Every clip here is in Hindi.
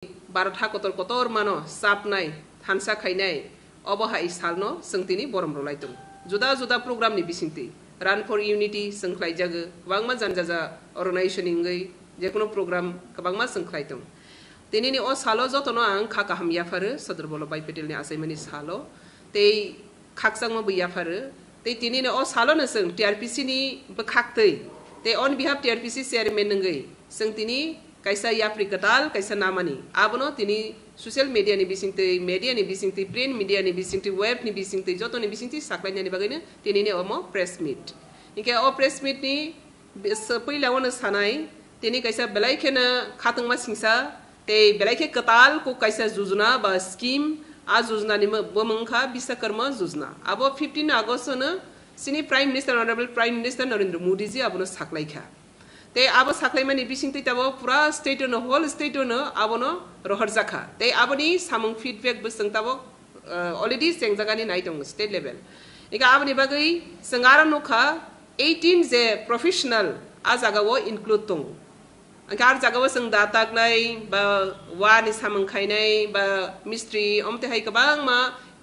भारत हाकतर कतर मानो सापनाय हानसा खायनाय अबहाय सालनो सोंथिनि बरम रलायदों जुदा जुदा प्रोग्रामनि बिसिंति रान फॉर यूनिटी सोंख्लाय जागो गोबांमा जानजाजा अर्गेनाइजेशनिंगै जेकुनु प्रोग्राम गोबांमा सोंख्लायदों दिनैनि अ सालो जतनो आं खाका हामयाफारो सदर वल्लभभाई पेटेलनि आसायमानि सालो ते खाकसांमा बैयाफारो ते दिनैनि अ सालोनो सों टीआरपीसी नि बखाक्तै ते ऑन बिहाफ टीआरपीसी चेयरमैन नंगै सों तिनि कैसा याफ्री कताल कैसा नामानी आबनो तिनी सोशल मीडिया नि बिसिंगति प्रिंट मीडिया नि बिसिंगति वेब नि बिसिंगति जतो नि बिसिंगति साख्लायनानि बागैनो तिनिनि अमो प्रेस मीट इनके अ प्रेस मीट नि पहिलावनो सानाय तिनी कैसा बेलायखेनो खातंमा सिंसा ते बेलायखे कताल को कैसा जुजना बा स्कीम आ जुजना नि बमंखा विश्वकर्मा जुजना आबो 15 अगस्त नो सिनी prime minister honourable prime minister Narendra Modi ji आबनो साख्लायखा ते आबो साख्लायमानि बिसिंगति ताबो पूरा स्टेट नो होल स्टेट नो आबनो रहर जाखा ते आबोनि सामंग फीडबैक बसंग ताबो ऑलरेडी सेंजागानि नाय दं स्टेट लेवल इका आबनि बागै संगारा नखा 18 जे प्रोफेशनल आ जागावो इंक्लूड दं अंकार जागावो जों दातागनाय बा वानि सामंग खायनाय बा मिस्ट्री अमते हाय गोबां मा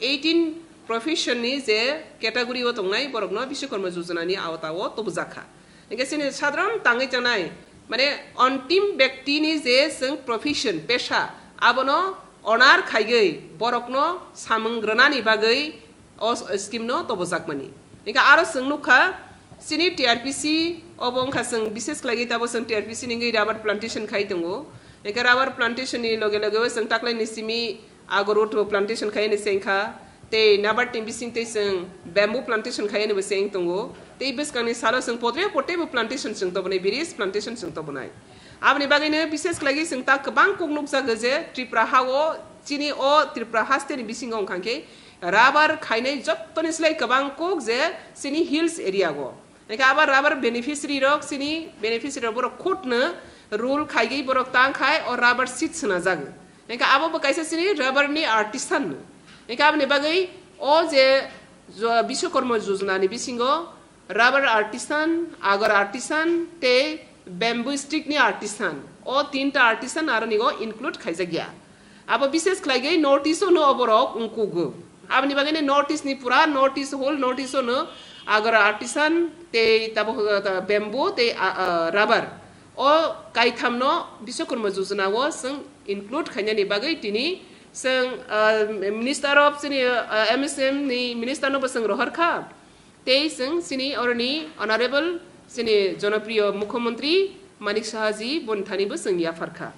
18 प्रोफेशन नि जे कैटेगरी ओ दंनाय बरगनो विश्वकर्मा योजनानि आवतावो तबजाखा इनके साधारण तांगै जानाय माने अंतिम व्यक्तिनि जे जों प्रोफेशन पेशा आबनो अनार खायगै बरकनो सामंग्रनानि बागै अ स्कीम नो तबजाकमानि इनका आरो जों नुखा सिनी टीआरपीसी अबंखा जों विशेष लागि ताबो जों टीआरपीसी निगै राबार प्लांटेशन खाय दंगो इनका राबार प्लांटेशन नि लगे लगे जों ताक्लाय निसिमी आगरउट प्लांटेशन खाय नि सेंखा ते नाबार टीम बिसिंगते जों बैम्बू प्लांटेशन खाय नि सेंग दंगो ते बिसकानि सालो जों पोटेबो प्लांटेशन जों तबनाय बेरिस प्लांटेशन जों तबनाय आबनि बागैनो विशेष लागि जों ता गोबां कुगनुक जागो जे त्रिपुरा हावो चिनि अ त्रिपुरा हास्टेनि बिसिंगाव खांके राबार खायनाय जत्तनिस्लाय गोबां कुक जे सिनि हिल्स एरिया गो एका आबार राबार बेनिफिशियरी रक सिनि बेनिफिशियरी बर खुटनो रूल खायगै बरक तां खाय और राबार सीट्स ना जागो एका आबो बकायसे सिनि राबारनि आर्टिसान एका आबनि बागै अ जे विश्वकर्मा योजनानि बिसिंगो रबर आर्टिसान आगर आर्टिसान ते बैम्बू स्टिक नि आर्टिसान ओ तीनटा आर्टिसान आरो निगो इंक्लूड खायजा गया अब विशेष खायगै नोटिस नो अबरक उनकुगो आबनि बागैने नोटिस नि पूरा नोटिस होल नोटिस नो आगर आर्टिसान ते तब बैम्बू ते रबर ओ कायथामनो विश्वकर्मा योजना वो जों इंक्लूड खायनानि बागै तिनि जों मिनिस्टर ऑफ सिनि एमएसएम नि मिनिस्टर नो बसं रहरखा तेईसं सिनी औरनी ऑनरेबल सिनी जनप्रिय मुख्यमंत्री मानिक शाहजी बनथानीबो संगिया फरखा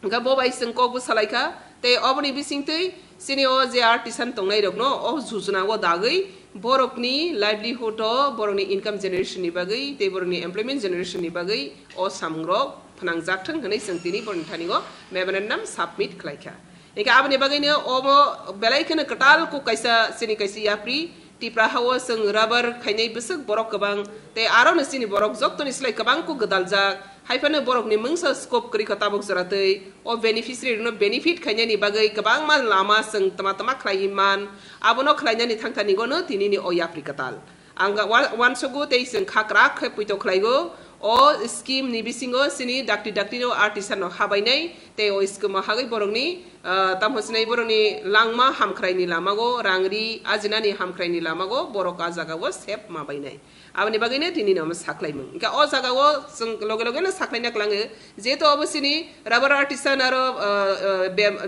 गा बोबाई संको बो सलायखा ते अबनि बिसिंतै सिनी ओ जे आर्टिसान तंनाय रगनो ओ जुजना वो दागै बरकनि लाइवलीहुड बरकनि इनकम जनरेशन नि बागै ते बरकनि एमप्लॉयमेंट जनरेशन नि बागै ओ सामग्र फनांग जाथों हनै संतिनि बनथानीगो मेमोरेंडम सबमिट खलायखा एका आबनि बागैनो ओबो बेलायखनो कटाल को कैसा सिनी कैसी याफ्री टिप्रा हावो जों रबर खायनाय बसक बरक गोबां ते आरो नसिनि बरक जक्तनिस्लाय गोबां को गदालजा हायफानो बरकनि मोंसा स्कोप करि खताबक जरातै ओ बेनिफिशियरी नो बेनिफिट खायनायनि बागै गोबां मा लामा जों तमा खायमान आबनो खायनायनि थांथानि गनो तिनिनि ओ याफ्रि कताल आंगा वानसगु ते जों खाक्रा खैपैतो खायगो ओ स्कीम नि बिसिंगो सिनि डाक्टी नो आर्टिसान नो हाबायनाय ते ओ स्कीम हागै बरकनि तामहसनै बरकनि लांमा हामख्रायनि लामागो रांगरि आजिनानि हामख्रायनि लामागो बरक आ जागावो सेफ माबायनाय आबनि बागैनो दिनि नाम साख्लायमोन इका अ जागावो जों लगे लगेनो साख्लायनाक लाङो जेतो अबसिनि रबर आर्टिसान आरो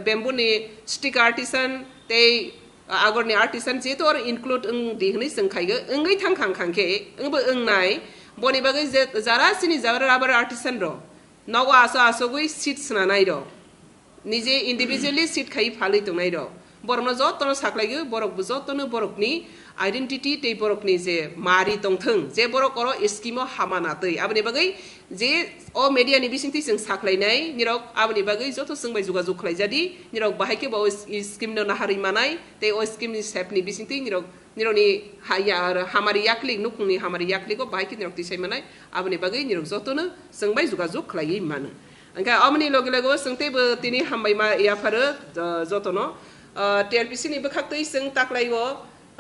बेम्बूनि स्टिक आर्टिसान ते आगरनि आर्टिसान जेतो आरो इंक्लूड दिहनै जों खायगो ओंगै थांखां खांखे ओंबो ओंनाय बनि बागै जारा सिनि जारा रबर आर्टिसान रो नगो आसो गई सीट्स ना नाय रो निजे इंडिविजुअली सीट खाई फालै तंनाय रो बरनो जतनो साख्लायगो बरक जतनो बरकनि आइडेंटिटी ते बरकनि जे मारि तंथों जे बरक अरो स्कीमो हामानातै आबनि बागै जे ओ मीडिया नि बिसिंति जों साख्लायनाय निरक आबनि बागै जतो जोंबाय जुगाजुग खालायजादि निरक बाहायके बाव स्कीम नो नाहारि मानाय ते ओ स्कीम नि सेफनि बिसिंति निरनि हाया हामारि याकलिक नुखुंनि हामारि याकलिको बाहायके निरक तिसाय मानाय आबनि बागै निरक जतनो जोंबाय जुगाजुग खालायै मानो अंका अमनि लगे लगे जोंतेबो तिनि हामबाय मा याफारो जतनो टीआरपीसी नि बखाक्तै जों ताक्लायो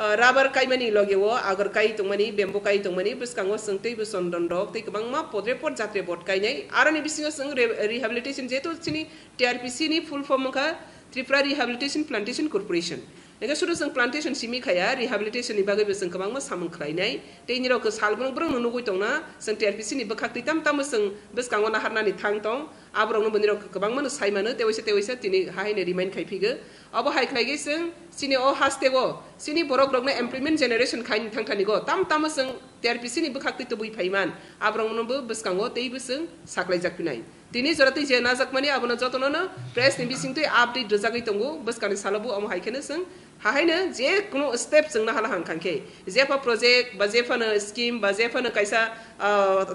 rubber kai mani loge wo agar kai tungmani bamboo kai tungmani biskango sengtei buson dondok tei kabangma podre pod jatre bot kai nei arani bisingo seng rehabilitation jeto sini TRPC ni full form ka Tripura Rehabilitation Plantation Corporation. Ega sudah seng plantation simi kaya rehabilitation ni bagai beseng kabang mas samang kelai nai. Tei ni rok kesal berang berang nunu kui tong na seng TRPC ni bekak titam tam seng bes kangwan ahar na ni thang tong. Abrang nu bendir rok kabang mana sai mana tewisa tini hai ni remind kai piga. Abo hai kelai seng sini oh haste wo sini borok rok na employment generation kai ni thang thani go tam seng TRPC ni bekak titu bui paiman. Abrang nu bes kanggo tei beseng saklai jak pinai. Tini jorati je nazak mani abona jotono na press ni bising tu update dozagai tongo bes kani salabu amo hai kene seng hai na je kuno step seng na hala hang kangke je pa project ba je fa na scheme ba je fa na kaisa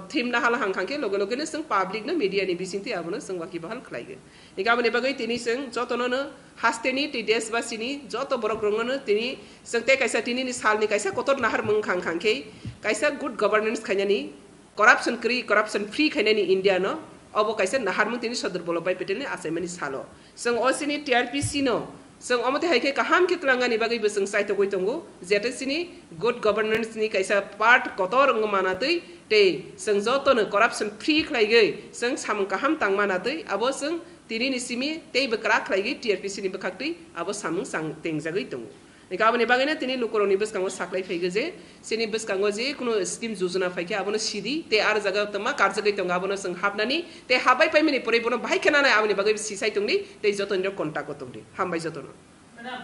theme na hala hang kangke logo logo ne seng public na media ni bising tu abona seng waki bahal khlai ge ega bani bagai tini seng jotono na hasteni ti des ba sini joto borok rong na tini seng te kaisa tini ni sal ni kaisa kotor nahar mung khang kangke kaisa good governance khanyani corruption free khanyani India no abo kaisa nahar mung tini sodor bolo bai petel ne asai mani salo seng osini TRPC no seng omote haike kaham ke telangani bagai beseng sai to goi tongo jete sini good governance ni kaisa part kotor ngmanatei te seng joto ne corruption free khlai gei seng sam kaham tang manatei abo seng tini ni simi te bekra khlai gei TRPC ni bekhakti abo samung sang teng jagai tongo Nikabani bagainya tini lukoro ni bes kanggo saklai faiga je sini bes kanggo je kuno scheme jojona faike abono sidi te ar jaga tama karja gai tonga abono seng habnani te habai pai mini pore bono bahai khana na aboni bagai sisai tongni te joton ro contact tongni hambai joton madam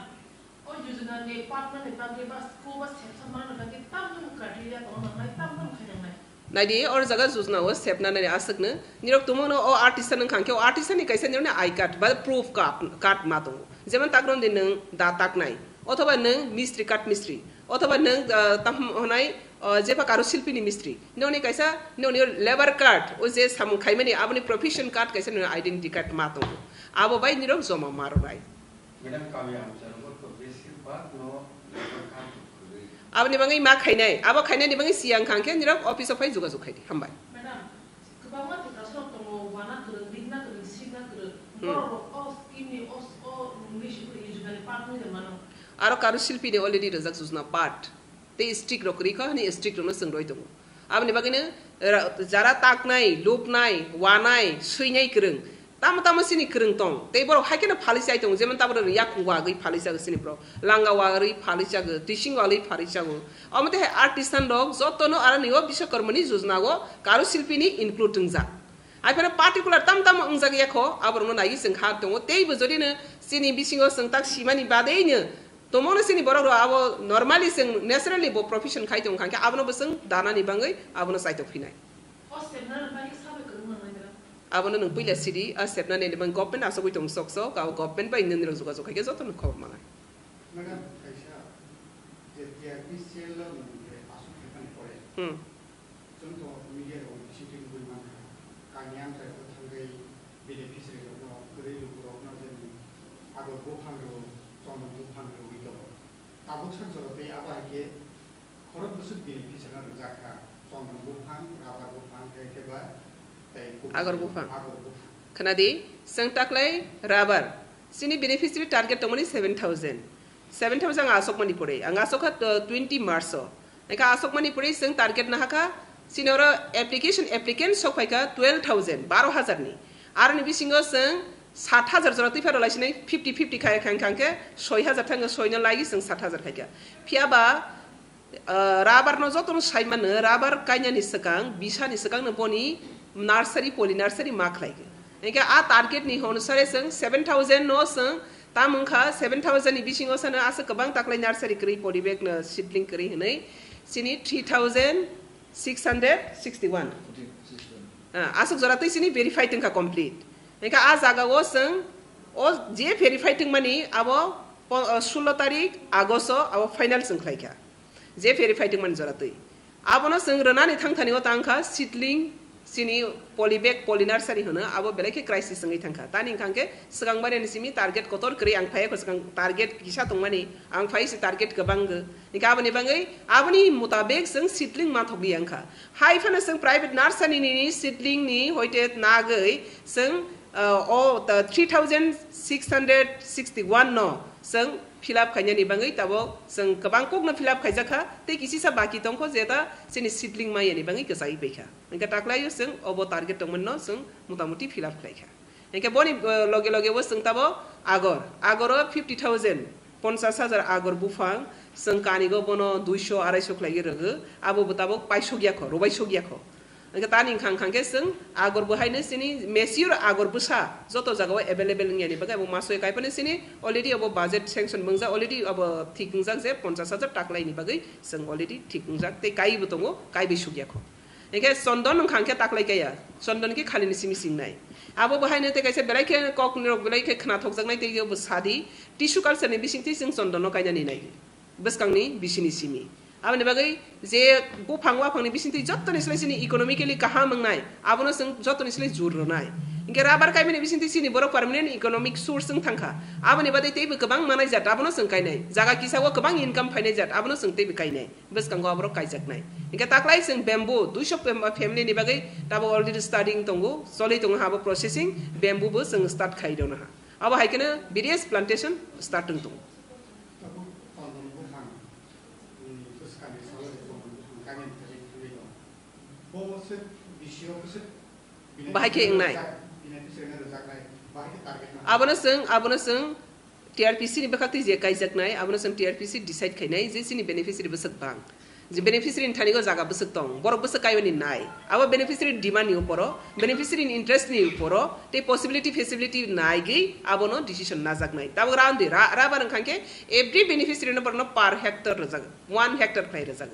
o jojona ne partner ne tangge bas ko bas samana na tangge tam criteria to na tam khajang nai Nadi or jaga jojona was sepna na asakne nirok tumono o artisan khangke o artisan ni kaisa nirone I card ba proof card matong jeman takron din nang datak nai অথবা নং মিস্ত্রি কাট মিস্ত্রি অথবা নং তাম হনাই যেপা কারো শিল্পী নি মিস্ত্রি ননি কাইসা ননি লেবার কার্ড ও যে সাম খাইমানি আপনি প্রফেশন কার্ড কাইসা ননি আইডেন্টি কার্ড মাতো আবো বাই নিরক জমা মারো নাই ম্যাডাম কামি আমচার মত বেশি বাদ নো লেবার কার্ড আপনি বাঙ্গি মা খাইনাই আবো খাইনাই নি বাঙ্গি সিয়াং খাংকে নিরক অফিস অফ ফাই যোগাযোগ খাইদি হামবাই ম্যাডাম গোবাং মা প্রশ্ন তো ওয়ানা করে লিখনা করে সিগনা করে বড় ও স্কিম নি ও ইংলিশ করে ইউজুয়ালি পার্ট হই মানো Aro karu silpi ne already rejak susna part te stick rokri ka ni stick rono seng roi tongo abni bagine jara tak nai loop nai wanai suinai kreng tam sini kreng tong te boro haikena phalisai tong jeman tabor yak wa gai phalisai sini bro langa wa ri phalisai ga teaching wali phalisai go amte artisan rok jotono ara niwa biswakarmani jojna go karu silpi ni include tungja ai pera particular tam ungjag yakho aborno nai seng khak tongo tei bojori ne sini bisingo seng tak simani badei ne Tomono sini borok abo normally sing naturally bo profession khai tong khangke abono beseng dana ni bangai abono saito phinai abono nung puila sidi a sepna ne bang government aso goi tong sokso ka government bai nin ro juga khai ke joton khob mana madam kaisa je TRPC lo ne aso khipan pore jong to media ro sitting goi man kanyam sa ko thangai beneficiary ro gre ro na je agor bo phang ro chom bo phang ro Abuksan jorote abahke khorok busuk beneficiary na jakha somon bufang abar bufang keba tai agar bufang khanadi sangtaklai rubber sini beneficiary target tomani 7000 asok mani pore ang asok 20 marso eka asok mani pore sing target na haka sinoro applicant sok paika 12000 12000 ni arni bisingo sing 7000 জরতি ফের লাইছিনে 50 খায় খাংকে 6000 থাঙ্গে 6 লাগি সং 7000 খাইকা ফিয়াবা রাবার ন যতন সাইমান রাবার কাইনা नि सकां बिसा नि सकां न बनि नार्सारी पॉली नार्सारी माख लाइगे एके आ टारगेट नि होन सरे सं 7000 नो सं तामंखा 7000 नि बिसिंगो सन आस कबां ताकलाय नार्सारी करि पॉली बेग न सीडलिंग करि हनै सिनि 3661 आसक जरातै सिनि verify तंका complete Eka a jaga o seng o je verify ting mani abo 16 tarik agosto abo final seng khlaika je verify ting man joratui abono seng rana ni thang thani o tangkha seedling sini polybag polynursery hono abo beleke crisis sengai thangkha tani khangke sigang bare ni simi target kotor kri ang phai ko sigang target kisa tongmani ang phai si target kabang nika abani bangai abani mutabek seng seedling ma thogli angkha hai phana seng private nursery ni seedling ni hoite nagai seng 3661 no seng fill up खायनायनि बागै ताबो जों गोबां ककनो फिलआप खायजाखा ते किसिसा बाकी दंखो जेता जोंनि सिडलिं माइनि बागै गसाइ बैखा इनका ताक्लायो जों अबो टारगेट दंमोन न जों मुतामुति फिलआप खायखा इनका बनि लगे लगे वो जों ताबो आगर 50,000 50,000 आगर बुफां जों कानिगो बनो 200 250 खालायो रगो आबो बताबो पाइसोगियाखो रोबाइसोगियाखो इनका तानि खांखांके जों आगर बहायनो सिनि मेसियर आगर बुसा जतो जगाव अवेलेबल नियानि बागै अब मासो काइपने सिनि अलरेडी अब बजेट सैंक्शन बंजा अलरेडी अब ठीक नजाक जे 50,000 टाकलाइनि बागै जों अलरेडी ठीक नजाक ते काइबो दङो काइबे सुगियाखो इनके चन्दन खांके टाकलाइ गया चन्दन के खालिनि सिमि सिंनाय आबो बहायनो ते कैसे बेलाइके कक निरक बेलाइके खना थकजाकनाय ते यो सादी टिश्यू कल्चरनि बिसिंति जों चन्दन कायनानि नाय बसकांनि बिसिनि सिमि आबनि बागै जे बुफां वाफांनि बिसिंति जत्तनि सिनि इकोनॉमिकली कहा मंगनाय आबनो जों जत्तनि सिले जुरनाय इनके राबार कायमेनि बिसिंति सिनि बर परमानेंट इकोनॉमिक सोर्स जों थांखा आबनि बादै तेबो गोबां मानाय जात आबनो जों कायनाय जागा किसाव गोबां इनकाम फायनाय जात आबनो जों तेबो कायनाय बसकांगो आबरो कायजाकनाय इनके ताक्लाय जों बेम्बू 200 फैमिलीनि बागै ताबो अलरेडी स्टार्टिंग दंगो सलि दंगो हाबो प्रोसेसिंग बेम्बूबो जों स्टार्ट खायदोना हा आबो हायकेनो बिरियस प्लांटेशन स्टार्टिंग दं बाहायके इंनाय आबनो जों TRPC नि बखाक्ति जे कायजाकनाय आबनो जों TRPC डिसाइड खायनाय जे सिनि बेनिफिशियरी बसक बां जे बेनिफिशियरी नि थानिगो जागा बसक दं बरक बसक कायवनि नाय आबो बेनिफिशियरी डिमांड नि उपरो बेनिफिशियरी नि इंटरेस्ट नि उपरो ते पॉसिबिलिटी फेसिलिटी नायगै आबनो डिसिजन नाजाकनाय ताबो राउंड राबार खांके एवरी बेनिफिशियरी न परनो पर हेक्टर रजाग 1 हेक्टर फाय रजाग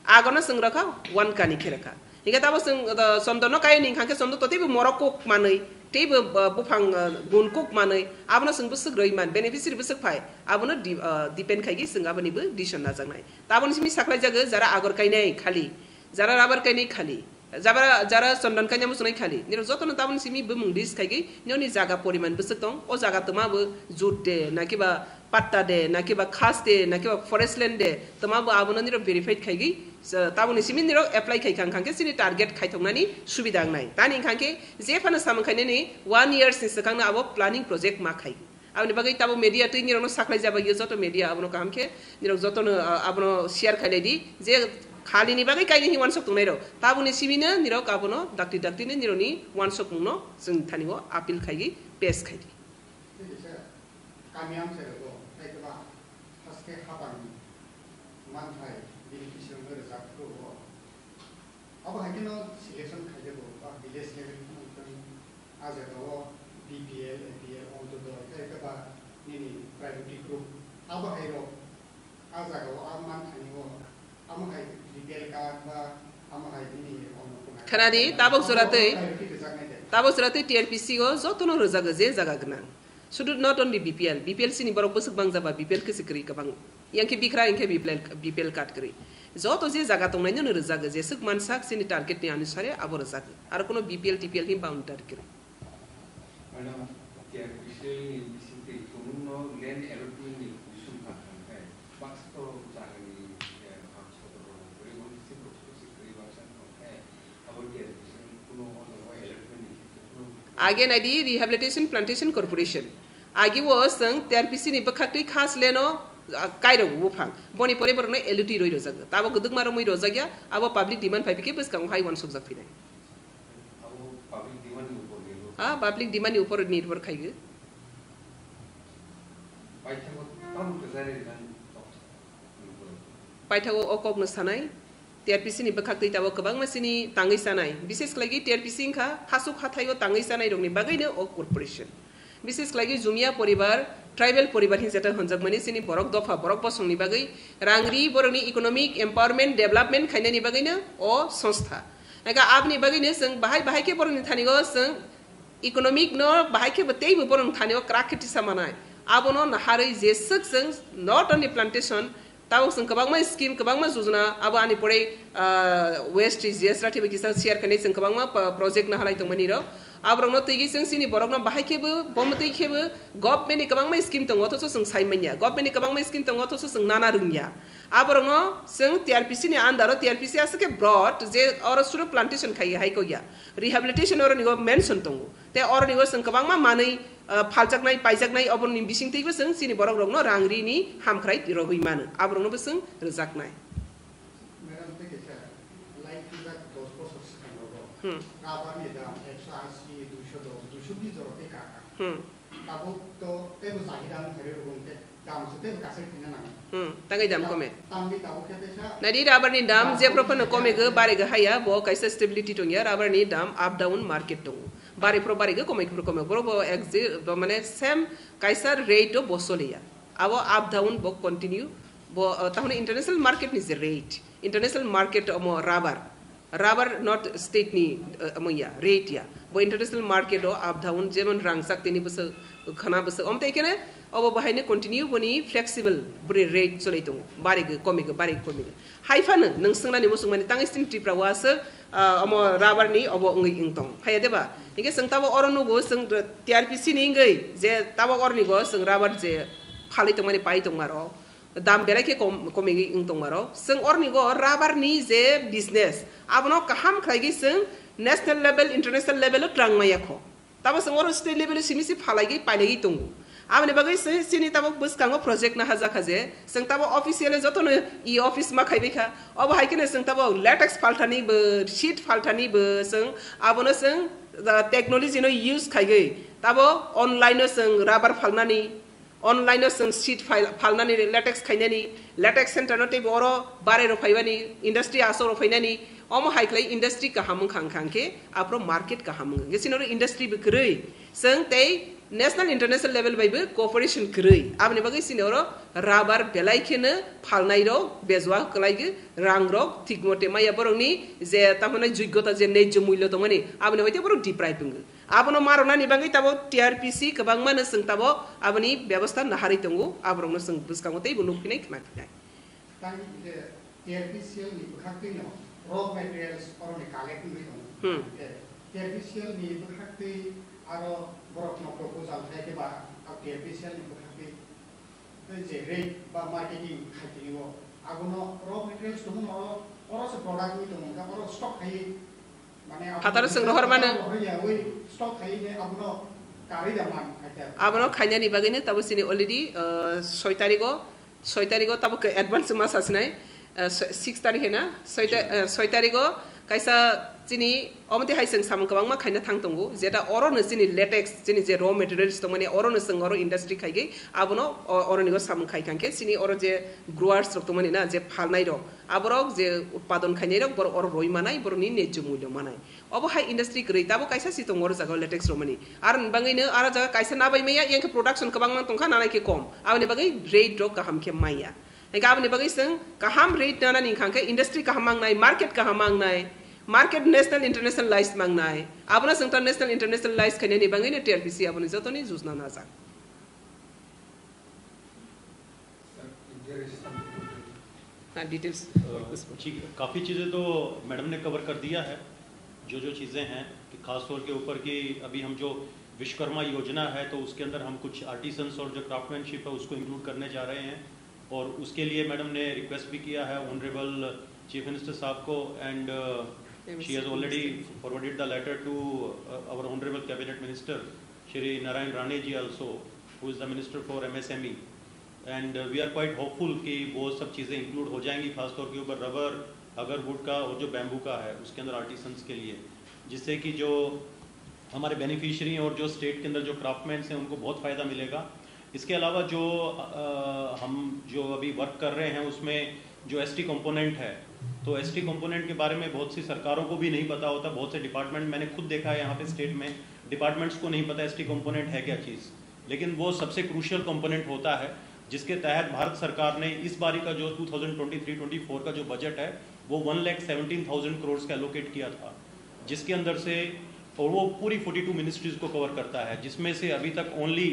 आगनो जों रखा 1 कानि खेरखा इगा ताबो जों चन्दन कायनि खांके चन्दन ततेबो मरको मानै तेबो बुफां गुनकुक मानै आबनो जों बसक रैमान बेनिफिशियरी बसक फाय आबनो डिपेंड खायगि जों आबनिबो डिसिजन नाजाकनाय ताबोनि सिमि साखलाय जागो जरा आगर कायनाय खाली जरा राबार कायनाय खाली जरा चन्दन कायनाय मुसनाय खाली निरो जतन ताबोनि सिमि बुमुंदिस खायगि निनि जागा परिमाण बसक दं ओ जागा तमाबो जुट दे नाकिबा पत्ता दे नाकिबा खास दे नाकिबा फॉरेस्ट लैंड दे तमाबो आबनो निरो वेरीफाइड खायगि ताबोनि सिमि निरो एप्लाई खायखां खांके सिनि टारगेट खायथंनानि सुबिदा नाय तानि खांके जे फानो सामखायनानि 1 इयर्स नि सखांना आबो प्लानिंग प्रोजेक्ट मा खाय आबनि बागै ताबो मीडिया तै निरो साखलाय जाबा यो जतो मीडिया आबनो कामके निरो जतनो आबनो शेयर खायलायदि जे खालिनि बागै कायनि हि वानसक तंनाय रो ताबुनि सिमिनो निरो काबनो दाक्ति ने निरोनि वानसक मुनो जों थानिगो आपिल खायगि पेस खायदि कामियाम सेरगो ताइबा हासके हाबानि मानथाय बेनिफिशियरी रोजाबखौ अब हाकिनो सिलेक्शन खायदेबो बा विलेज लेवल आजादो BPL APL ऑन द ताइबा निनि प्रायोरिटी ग्रुप अब हायरो आजादो आ मानथानिगो आमहाय BPL कार्ड बा आमहाय निनि खानादि ताबक जरातै TRPC गो जतनो रोजागो जे जागा गना शुड नॉट ओनली BPL सिनि बरक बसक बां जाबा BPL कसिकरि गोबां यांके बिखरा यांके BPL कार्ड करि जतो जे जागा तंनाय न रोजागो जे सक मानसाक सिनि टारगेट नि अनुसारे आबो रोजागो आरो कोनो BPL TPL नि बाउंडार करि मैडम TRPC बिसिंति कोनो लैंड एलोटमेंट नि सुखा है बाक्सो जागानि हांसो परिबहन से कसिकरि बाक्सन है अब TRPC कोनो एलोटमेंट आगे नाइदि रिहैबिलिटेशन प्लांटेशन कॉर्पोरेशन आगे वो संग TRPC नि बखाक्ति खास लेनो कायरो बुफां बनि परे बरनो एलटी रोय रोजाग ताबो गदग मारो मै रोजागया आबो पब्लिक डिमांड फाइपिके बसकां हाई वन सुक जाफिनाय आबो पब्लिक डिमांड नि ऊपर गेलो पब्लिक डिमांड नि ऊपर निर्भर खायगो पाइथागो ताम गजारे गान पाइथागो अकगनो सानाय TRPC नि बखाक्ति ताबो गोबां मासिनि तांगै सानाय विशेष लागी TRPC खा खासु खाथायो तांगै सानाय रंनि बागैनो अ कॉर्पोरेशन विशेष लागी जुमिया परिवार ट्राइबल परिवार हिंसाता हंजकमानि सिनि बरक दफा बरक बसंनि बागै रांगरि बरनि इकोनॉमिक एम्पावरमेंट डेवलपमेंट खायनानि बागैनो अ संस्था नागा आपनि बागैनो जों बाहाय के बरनि थानिगो जों इकोनॉमिक न बाहाय के बतेबो बरन थानिगो क्राकेटि सामानाय आबनो नहारै जेसक जों नॉट ओनली प्लांटेशन ताव जों गोबां स्कीम गोबां योजना अब आनि परे वेस्ट जेस राथिबो किसा शेयर कने जों गोबां प्रोजेक्ट न हालाय दंमोनि र abrongno tigi sing sini borokno bahai kebo bomtei kebo government ni kabang mai scheme tongo to sung saimanya government ni kabang mai scheme tongo to sung nana rungya abrongno sung TRPC ni andaro TRPC asake broad je oro suru plantation khai hai ko ya rehabilitation oro ni go mention tongo te oro ni go sung kabang ma manai faljaknai paijaknai obon ni bising teibo sung sini borok rokno rangri ni hamkhrai rogui mano abrongno bo sung rejaknai Rabar ni dalam 180, 200, 220 jorok PKK. Tabuk to temu sahidan hari rukun te dalam setiap kasih punya nama. Tangai dam kome. Tambi tabuk kita sah. Nadi rabar ni dam je proper no kome ke bare ke haya bo kaisa stability tongya rabar ni dam up down market tong. Bare pro bare ke kome bo exit bo mane same kaisa rate bo solia. Abo up down bo continue bo tahun international market ni je rate. International market mo rubber not state ni amoya rate ya bo international market o up down jeman rangsak tini bus khana bus omte kene obo bahai ne continue boni flexible bri rate solaitung bare ge komik haifan nang singna ni musung mani tangai stin tripra was amo rubber ni obo ngi ingtong haya deba ike sing tabo oronu go sing TRPC ni ngai je tabo orni go sing rubber je phali tong mani pai tong maro dam berai ke komegi ingtong maro sing orni go rubber ni je business abono kaham khaigi sing national level international level trang maya kho tabo sing or state level simisi phalagi pailegi tongu amne bagai sini tabo buskango project na haja khaje sing tabo official joto no e office ma khaibe kha ob haikene sing tabo latex faltani be sheet faltani be sing abono sing the technology no use khaigai tabo online no sing rubber falnani online sing sheet falnani latex khainani latex center no te boro bare ro phaibani industry aso ro phainani omo haiklai industry ka hamung khang ke apro market ka hamung gesino industry be krei sing te national international level by cooperation krei abne bagai sinoro rubber belai khene phalnai ro bezwa klai ge rang ro thik mote maya boroni je tamone joggota je nei je mulyo tongani abne hoite boro depriving abono marona ni bangai tabo TRPC kabang mana sing tabo abani ব্যবস্থা nahari tongu abrongno sing buskango tei bunu pinai khna pinai Tang TRPC ni bukhakti no raw materials or ni collect ni tong. TRPC ni bukhakti aro borok no proposal thai ke ba TRPC ni bukhakti je rate ba marketing khati ni wo agono raw materials tong no oro se product ni tong ka oro stock khai Hatar sing rohor mana? Abono khanya ni bagine tabo sini already 6 tariko tabo ke advance mas asnai 6 tarikh na 6 tariko kaisa chini omte haiseng samang kabang ma khaina thang tongo jeta oro no chini latex chini je raw materials to mane oro no sing oro industry khaige abono oro nigo samang khai kanke chini oro je growers to mane na je phalnai ro aboro je utpadon khainai ro bor oro roi manai bor ni ne jumulyo manai obo hai industry krei tabo kaisa si tong oro jaga latex ro mani ar bangai ne ara jaga kaisa na bai meya yanke production kabang mang tongkha nanai ke kom abne bagai rate ro kaham ke maya enga abne bagai sing kaham rate na ni khangke industry kaham mang nai market kaham mang nai market national international lies mangnai abona international international lies khane ni bangai ne TRPC aboni joto ni juzna na sa details काफ़ी चीज़ें तो मैडम ने कवर कर दिया है जो चीज़ें हैं कि खास तौर के ऊपर कि अभी हम जो विश्वकर्मा योजना है तो उसके अंदर हम कुछ आर्टिसंस और जो क्राफ्टमैनशिप है उसको इंक्लूड करने जा रहे हैं और उसके लिए मैडम ने रिक्वेस्ट भी किया है ऑनरेबल चीफ मिनिस्टर साहब को and she has already forwarded the letter to our honorable cabinet minister Shri Narayan Rane ji also who is the minister for MSME and we are quite hopeful कि वो सब चीज़ें इंक्लूड हो जाएंगी खास तौर के ऊपर रबर अगर वुड का और जो बैम्बू का है उसके अंदर आर्टिसंस के लिए जिससे कि जो हमारे बेनिफिशियरी और जो स्टेट के अंदर जो क्राफ्टमैन्स हैं उनको बहुत फ़ायदा मिलेगा इसके अलावा जो हम जो अभी वर्क कर रहे हैं उसमें जो ST कंपोनेंट है तो ST कंपोनेंट के बारे में बहुत सी सरकारों को भी नहीं पता होता बहुत से डिपार्टमेंट मैंने खुद देखा है यहाँ पे स्टेट में डिपार्टमेंट्स को नहीं पता ST कंपोनेंट है क्या चीज़ लेकिन वो सबसे क्रूशियल कंपोनेंट होता है जिसके तहत भारत सरकार ने इस बारी का जो 2023-24 का जो बजट है वो 1,17,000 करोड़ का एलोकेट किया था जिसके अंदर से और वो पूरी 42 मिनिस्ट्रीज को कवर करता है जिसमें से अभी तक ओनली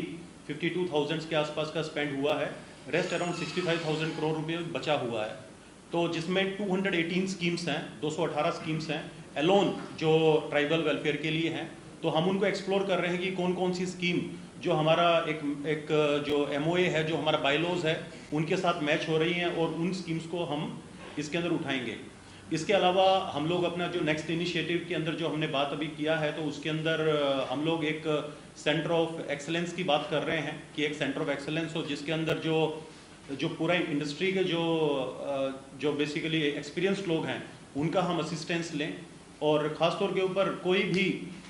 52,000 के आसपास का स्पेंड हुआ है रेस्ट अराउंड 65,000 करोड़ रुपये बचा हुआ है तो जिसमें 218 स्कीम्स हैं 218 स्कीम्स हैं एलोन जो ट्राइबल वेलफेयर के लिए हैं तो हम उनको एक्सप्लोर कर रहे हैं कि कौन कौन सी स्कीम जो हमारा एक जो MOA है, जो हमारा बायलॉज है, उनके साथ मैच हो रही हैं और उन स्कीम्स को हम इसके अंदर उठाएंगे। इसके अलावा हम लोग अपना जो नेक्स्ट इनिशिएटिव के अंदर जो हमने बात अभी किया है, तो उसके अंदर हम लोग एक सेंटर ऑफ एक्सेलेंस की बात कर रहे हैं कि एक सेंटर ऑफ एक्सेलेंस हो जिसके अंदर जो पूरा इंडस्ट्री के जो बेसिकली एक्सपीरियंस लोग हैं उनका हम असिस्टेंस लें, और ख़ास तौर के ऊपर कोई भी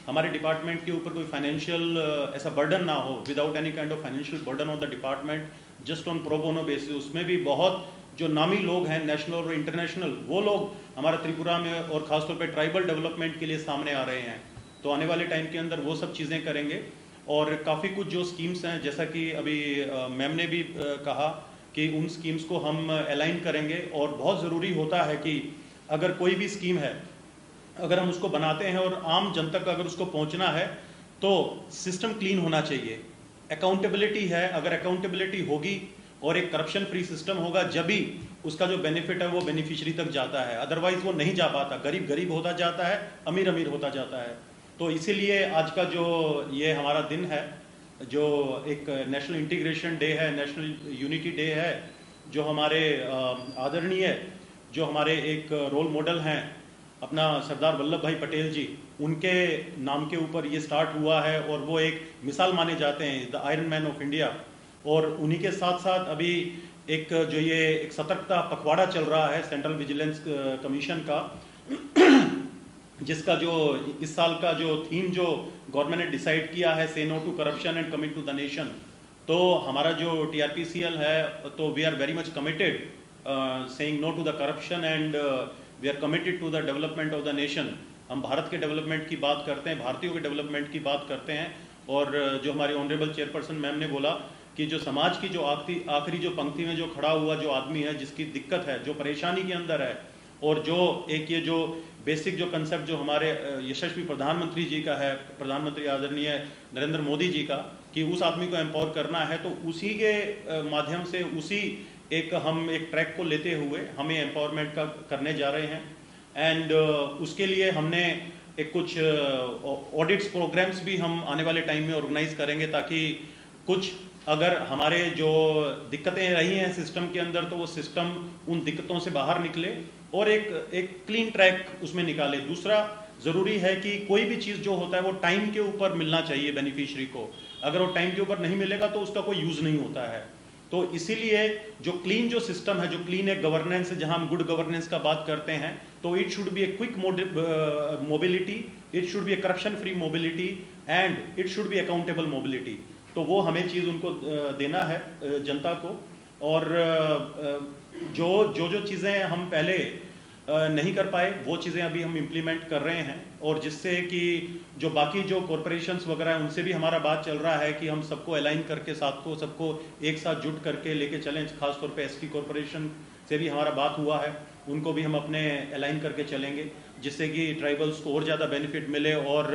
हमारे डिपार्टमेंट के ऊपर कोई फाइनेंशियल ऐसा बर्डन ना हो, without any kind of financial burden on the department, just on pro bono basis. उसमें भी बहुत जो नामी लोग हैं नेशनल और इंटरनेशनल, वो लोग हमारा त्रिपुरा में और ख़ासतौर पे ट्राइबल डेवलपमेंट के लिए सामने आ रहे हैं। तो आने वाले टाइम के अंदर वो सब चीज़ें करेंगे। और काफ़ी कुछ जो स्कीम्स हैं, जैसा कि अभी मैम ने भी कहा कि उन स्कीम्स को हम अलाइन करेंगे। और बहुत ज़रूरी होता है कि अगर कोई भी स्कीम है, अगर हम उसको बनाते हैं और आम जनता तक अगर उसको पहुंचना है, तो सिस्टम क्लीन होना चाहिए। अकाउंटेबिलिटी है, अगर अकाउंटेबिलिटी होगी और एक करप्शन फ्री सिस्टम होगा, जब भी उसका जो बेनिफिट है वो बेनिफिशियरी तक जाता है, अदरवाइज वो नहीं जा पाता। गरीब गरीब होता जाता है, अमीर अमीर होता जाता है। तो इसीलिए आज का जो ये हमारा दिन है, जो एक नेशनल इंटीग्रेशन डे है, नेशनल यूनिटी डे है, जो हमारे आदरणीय जो हमारे एक रोल मॉडल हैं अपना सरदार वल्लभ भाई पटेल जी, उनके नाम के ऊपर ये स्टार्ट हुआ है और वो एक मिसाल माने जाते हैं, the iron man of India. और उन्हीं के साथ साथ अभी एक जो ये एक सतर्कता पखवाड़ा चल रहा है सेंट्रल विजिलेंस कमीशन का, जिसका जो इस साल का जो थीम जो गवर्नमेंट ने डिसाइड किया है, say no to corruption and commit to the nation. तो हमारा जो TRPCL है, तो we are very much committed saying no to the corruption and we are committed to the development of the nation. हम भारत के डेवलपमेंट की बात करते हैं, भारतीयों के डेवलपमेंट की बात करते हैं। और जो हमारी ऑनरेबल चेयरपर्सन मैम ने बोला कि जो समाज की जो आखिरी जो पंक्ति में जो खड़ा हुआ जो आदमी है, जिसकी दिक्कत है, जो परेशानी के अंदर है, और जो एक ये जो बेसिक जो कंसेप्ट जो हमारे यशस्वी प्रधानमंत्री जी का है, प्रधानमंत्री आदरणीय नरेंद्र मोदी जी का, कि उस आदमी को एम्पावर करना है, तो उसी के माध्यम से उसी हम एक ट्रैक को लेते हुए हमें एम्पावरमेंट का करने जा रहे हैं। एंड उसके लिए हमने एक कुछ ऑडिट्स प्रोग्राम्स भी हम आने वाले टाइम में ऑर्गेनाइज करेंगे, ताकि कुछ अगर हमारे जो दिक्कतें रही हैं सिस्टम के अंदर, तो वो सिस्टम उन दिक्कतों से बाहर निकले और एक क्लीन ट्रैक उसमें निकाले। दूसरा ज़रूरी है कि कोई भी चीज़ जो होता है वो टाइम के ऊपर मिलना चाहिए बेनिफिशियरी को। अगर वो टाइम के ऊपर नहीं मिलेगा तो उसका कोई यूज़ नहीं होता है। तो इसीलिए जो क्लीन जो सिस्टम है, जो क्लीन एक गवर्नेंस है, जहां हम गुड गवर्नेंस का बात करते हैं, तो it should be a quick mobility, it should be A corruption free mobility and it should be accountable mobility. तो वो हमें चीज़ उनको देना है जनता को। और जो चीज़ें हम पहले नहीं कर पाए, वो चीज़ें अभी हम इम्प्लीमेंट कर रहे हैं। और जिससे कि जो बाकी जो कॉरपोरेशंस वगैरह हैं, उनसे भी हमारा बात चल रहा है कि हम सबको अलाइन करके सबको एक साथ जुट करके लेके चलें। खासतौर पे ST कॉरपोरेशन से भी हमारा बात हुआ है, उनको भी हम अपने अलाइन करके चलेंगे, जिससे कि ट्राइबल्स को और ज़्यादा बेनिफिट मिले। और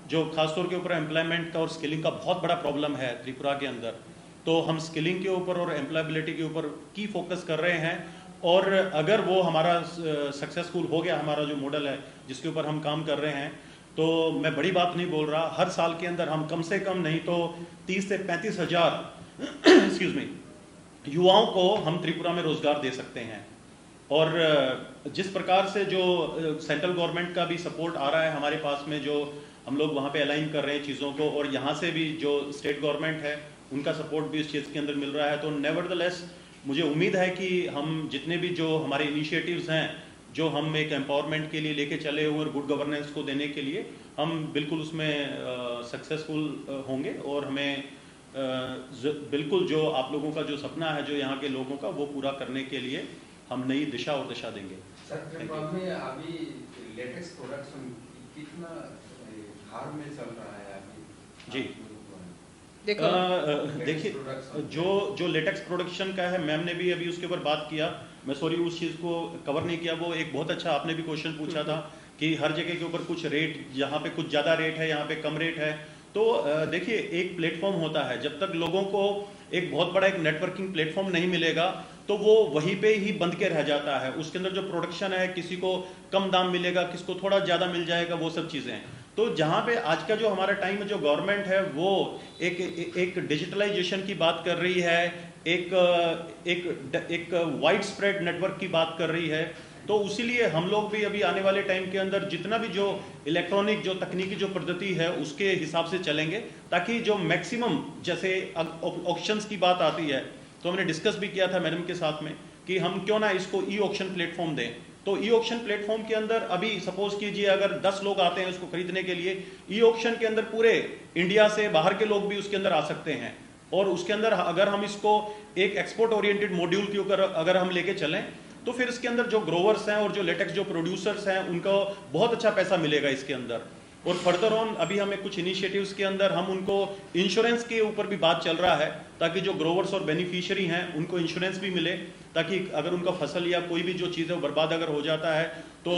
जो खासतौर के ऊपर एम्प्लॉयमेंट का और स्किलिंग का बहुत बड़ा प्रॉब्लम है त्रिपुरा के अंदर, तो हम स्किलिंग के ऊपर और एम्प्लॉयबिलिटी के ऊपर की फोकस कर रहे हैं। और अगर वो हमारा सक्सेसफुल हो गया, हमारा जो मॉडल है जिसके ऊपर हम काम कर रहे हैं, तो मैं बड़ी बात नहीं बोल रहा, हर साल के अंदर हम कम से कम नहीं तो 30 से 35 हज़ार एक्सक्यूज मी युवाओं को हम त्रिपुरा में रोजगार दे सकते हैं। और जिस प्रकार से जो सेंट्रल गवर्नमेंट का भी सपोर्ट आ रहा है हमारे पास में, जो हम लोग वहाँ पे अलाइन कर रहे हैं चीज़ों को, और यहाँ से भी जो स्टेट गवर्नमेंट है उनका सपोर्ट भी इस चीज़ के अंदर मिल रहा है। तो नेवरदलेस मुझे उम्मीद है कि हम जितने भी जो हमारे इनिशिएटिव्स हैं, जो हम एक एम्पावरमेंट के लिए लेके चले हुए और गुड गवर्नेंस को देने के लिए, हम बिल्कुल उसमें सक्सेसफुल होंगे। और हमें बिल्कुल जो आप लोगों का जो सपना है, जो यहाँ के लोगों का, वो पूरा करने के लिए हम नई दिशा और दिशा देंगे। सर, में अभी लेटेस्ट प्रोडक्शन कितना हार में चल रहा है अभी? जी देखिए, जो लेटेक्स प्रोडक्शन का है, मैम ने भी अभी उसके ऊपर बात किया, मैं सॉरी उस चीज़ को कवर नहीं किया। वो एक बहुत अच्छा आपने भी क्वेश्चन पूछा था कि हर जगह के ऊपर कुछ रेट, यहाँ पे कुछ ज़्यादा रेट है, यहाँ पे कम रेट है। तो देखिए, एक प्लेटफॉर्म होता है, जब तक लोगों को एक बहुत बड़ा एक नेटवर्किंग प्लेटफॉर्म नहीं मिलेगा तो वो वहीं पे ही बंद के रह जाता है। उसके अंदर जो प्रोडक्शन है, किसी को कम दाम मिलेगा, किसको थोड़ा ज़्यादा मिल जाएगा, वो सब चीज़ें हैं। तो जहाँ पे आज का जो हमारा टाइम जो गवर्नमेंट है वो एक डिजिटलाइजेशन की बात कर रही है, एक वाइड स्प्रेड नेटवर्क की बात कर रही है, तो उसीलिए हम लोग भी अभी आने वाले टाइम के अंदर जितना भी जो इलेक्ट्रॉनिक जो तकनीकी जो पद्धति है उसके हिसाब से चलेंगे, ताकि जो मैक्सिमम जैसे ऑक्शंस की बात आती है तो हमने डिस्कस भी किया था मैडम के साथ में कि हम क्यों ना इसको ई ऑक्शन प्लेटफॉर्म दें। तो ई ऑक्शन प्लेटफॉर्म के अंदर अभी सपोज कीजिए अगर 10 लोग आते हैं उसको खरीदने के लिए, ई ऑक्शन के अंदर पूरे इंडिया से बाहर के लोग भी उसके अंदर आ सकते हैं, और उसके अंदर अगर हम इसको एक एक्सपोर्ट ओरिएंटेड मॉड्यूल के ऊपर अगर हम लेके चलें तो फिर इसके अंदर जो ग्रोवर्स हैं और जो लेटेक्स जो प्रोड्यूसर्स हैं उनको बहुत अच्छा पैसा मिलेगा इसके अंदर। और फर्दर ऑन अभी हमें कुछ इनिशिएटिव्स के अंदर हम उनको इंश्योरेंस के ऊपर भी बात चल रहा है, ताकि जो ग्रोवर्स और बेनिफिशियरी हैं उनको इंश्योरेंस भी मिले, ताकि अगर उनका फसल या कोई भी जो चीज़ है बर्बाद अगर हो जाता है तो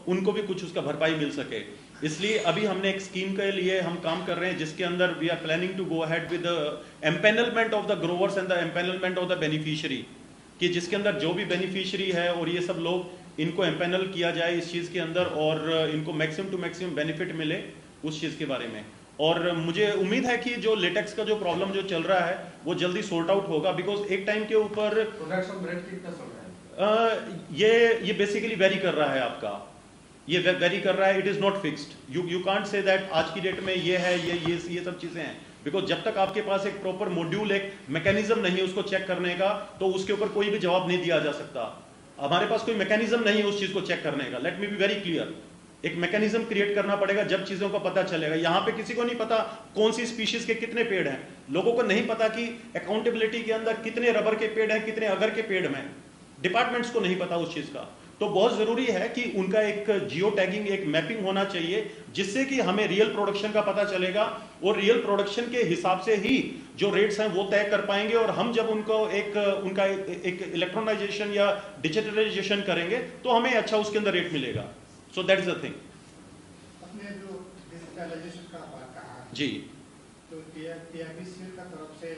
उनको भी कुछ उसका भरपाई मिल सके। इसलिए अभी हमने एक स्कीम के लिए हम काम कर रहे हैं जिसके अंदर we are planning to go ahead with empanelment of the growers and the empanelment of the beneficiary, कि जिसके अंदर जो भी बेनिफिशियरी है और ये सब लोग इनको एम्पैनल किया जाए इस चीज़ के अंदर और इनको मैक्सिमम टू मैक्सिमम बेनिफिट मिले उस चीज़ के बारे में। और मुझे उम्मीद है कि जो लेटेक्स का जो प्रॉब्लम जो चल रहा है वो जल्दी सॉर्ट आउट होगा, बिकॉज एक टाइम के ऊपर प्रोडक्शन रेट कितना चल रहा है? ये बेसिकली वेरी कर रहा है आपका, ये वेरी कर रहा है, it is not fixed. You can't say that आज की डेट में ये है ये सब चीज़ें हैं, बिकॉज जब तक आपके पास एक प्रॉपर मॉड्यूल एक मैकेनिज्म नहीं है उसको चेक करने का तो उसके ऊपर कोई भी जवाब नहीं दिया जा सकता। हमारे पास कोई मैकेनिज्म नहीं है उस चीज़ को चेक करने का। Let me be very clear, एक मैकेनिज्म क्रिएट करना पड़ेगा जब चीज़ों का पता चलेगा। यहाँ पे किसी को नहीं पता कौन सी स्पीशीज के कितने पेड़ हैं, लोगों को नहीं पता कि अकाउंटेबिलिटी के अंदर कितने रबर के पेड़ हैं, कितने अगर के पेड़ हैं, डिपार्टमेंट्स को नहीं पता उस चीज़ का। तो बहुत ज़रूरी है कि उनका एक जियो टैगिंग एक मैपिंग होना चाहिए जिससे कि हमें रियल प्रोडक्शन का पता चलेगा और रियल प्रोडक्शन के हिसाब से ही जो रेट्स हैं वो तय कर पाएंगे। और हम जब उनको उनका एक इलेक्ट्रॉनाइजेशन या डिजिटलाइजेशन करेंगे तो हमें अच्छा उसके अंदर रेट मिलेगा। So that is the thing. अपने जो डिजिटलाइजेशन का बात कहा जी, तो टीआरपीसीएल का तरफ से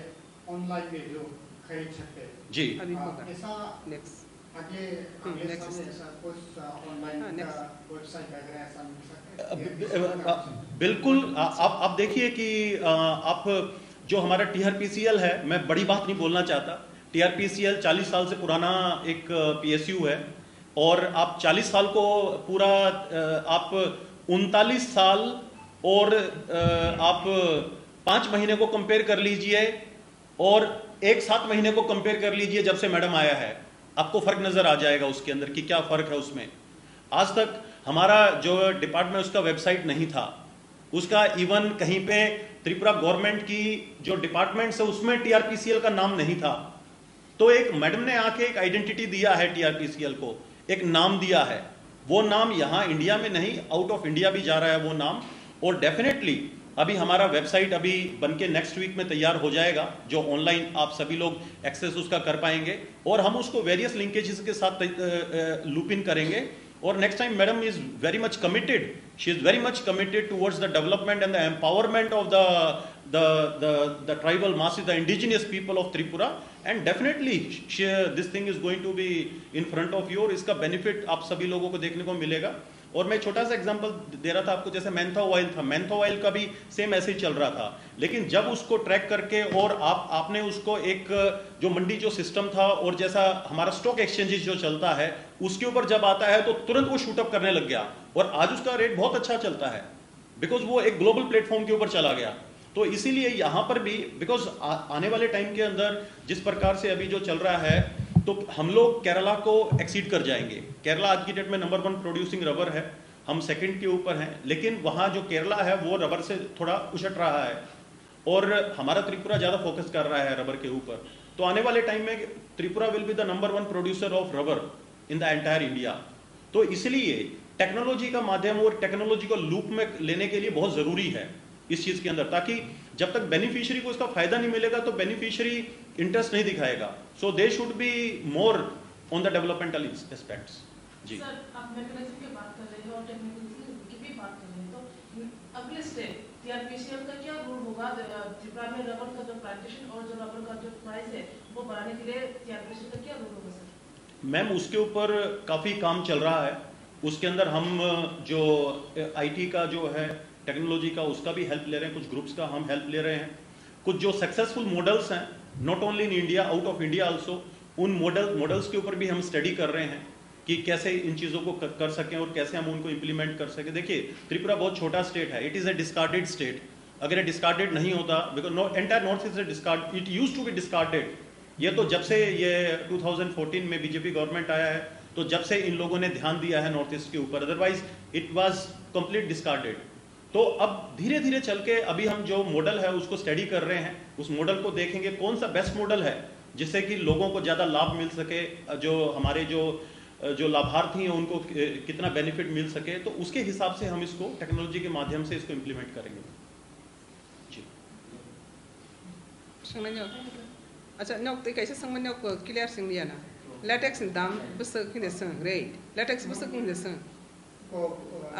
ऑनलाइन में जो खरीद सकते हैं जी, अभी होगा ऐसा नेक्स्ट। आगे अगले साल में ऐसा कुछ ऑनलाइन का वेबसाइट वगैरह ऐसा मिल सकता है? बिल्कुल। आप देखिए कि आप जो हमारा टीआरपीसीएल है, मैं बड़ी बात नहीं बोलना चाहता, टीआरपीसीएल 40 साल से पुराना एक पीएसयू है और आप 40 साल को पूरा आप 39 साल और आप 5 महीने को कंपेयर कर लीजिए और एक 7 महीने को कंपेयर कर लीजिए जब से मैडम आया है, आपको फर्क नजर आ जाएगा उसके अंदर कि क्या फर्क है उसमें। आज तक हमारा जो डिपार्टमेंट उसका वेबसाइट नहीं था, उसका इवन कहीं पे त्रिपुरा गवर्नमेंट की जो डिपार्टमेंट्स है उसमें टीआरपीसीएल का नाम नहीं था। तो एक मैडम ने आके एक आइडेंटिटी दिया है टीआरपीसीएल को, एक नाम दिया है। वो नाम यहाँ इंडिया में नहीं, आउट ऑफ इंडिया भी जा रहा है वो नाम। और डेफिनेटली अभी हमारा वेबसाइट अभी बनके नेक्स्ट वीक में तैयार हो जाएगा, जो ऑनलाइन आप सभी लोग एक्सेस उसका कर पाएंगे और हम उसको वेरियस लिंकेजेस के साथ लूप इन करेंगे। और next time madam is very much committed, she is very much committed towards the development and the empowerment of the tribal masses, the indigenous people of Tripura, and definitely this thing is going to be in front of you और इसका बेनिफिट आप सभी लोगों को देखने को मिलेगा। और मैं छोटा सा एग्जांपल दे रहा था आपको, जैसे मैंथा ऑयल था, मैंथा ऑयल का भी सेम ऐसे ही चल रहा था, लेकिन जब उसको ट्रैक करके और आपने उसको एक जो मंडी जो सिस्टम था और जैसा हमारा स्टॉक एक्सचेंजेस जो चलता है उसके ऊपर जब आता है तो तुरंत वो शूटअप करने लग गया और आज उसका रेट बहुत अच्छा चलता है, बिकॉज वो एक ग्लोबल प्लेटफॉर्म के ऊपर चला गया। तो इसीलिए यहाँ पर भी बिकॉज आने वाले टाइम के अंदर जिस प्रकार से अभी जो चल रहा है तो हम लोग केरला को एक्सीड कर जाएंगे। केरला आज की डेट में नंबर 1 प्रोड्यूसिंग रबर है, हम सेकंड के ऊपर हैं, लेकिन वहाँ जो केरला है वो रबर से थोड़ा उछट रहा है और हमारा त्रिपुरा ज़्यादा फोकस कर रहा है रबर के ऊपर। तो आने वाले टाइम में Tripura will be the number 1 producer of rubber in the entire India. तो इसलिए टेक्नोलॉजी का माध्यम और टेक्नोलॉजी को लूप में लेने के लिए बहुत ज़रूरी है इस चीज के अंदर, ताकि जब तक बेनिफिशियरी को इसका फायदा नहीं मिलेगा तो बेनिफिशियरी इंटरेस्ट नहीं दिखाएगा। So they should be more on the developmental aspects. जी सर, आप मैकेनिज्म की बात कर रहे हो और टेक्निकल की भी बात कर रहे हो, तो अगले स्टेप टीआरपीसीएल का क्या रूल होगा त्रिपुरा में रबर का जो प्लांटेशन और जो रबर का जो प्राइस है वो बढ़ाने के लिए टीआरपीसीएल का क्या रूल होगा सर? मैम उसके ऊपर काफ़ी काम चल रहा है। उसके अंदर हम जो आईटी का जो है टेक्नोलॉजी का, उसका भी हेल्प ले रहे हैं, कुछ ग्रुप्स का हम हेल्प ले रहे हैं। कुछ जो सक्सेसफुल मॉडल्स हैं not only in India, out of India also, उन मॉडल्स के ऊपर भी हम स्टडी कर रहे हैं कि कैसे इन चीज़ों को कर सकें और कैसे हम उनको इम्प्लीमेंट कर सकें। देखिए त्रिपुरा बहुत छोटा स्टेट है, it is a discarded state. अगर ये डिस्कार्डेड नहीं होता, because entire North East discard, it used to be discarded. ये तो जब से ये 2014 में बीजेपी गवर्नमेंट आया है तो जब से इन लोगों ने ध्यान दिया है नॉर्थ ईस्ट के ऊपर, otherwise it was complete discarded. तो अब धीरे धीरे चल के अभी हम जो मॉडल है उसको स्टडी कर रहे हैं, उस मॉडल को देखेंगे कौन सा बेस्ट मॉडल है जिससे कि लोगों को ज़्यादा लाभ मिल सके, जो हमारे जो लाभार्थी हैं उनको कितना बेनिफिट मिल सके, तो उसके हिसाब से हम इसको टेक्नोलॉजी के माध्यम से इसको इम्प्लीमेंट करेंगे। जी अच्छा, नौक ते कैसे संग नौक क्लियर सिंग दिया ना लेटेक्स दाम बस किने संग रेट लेटेक्स बस किने संग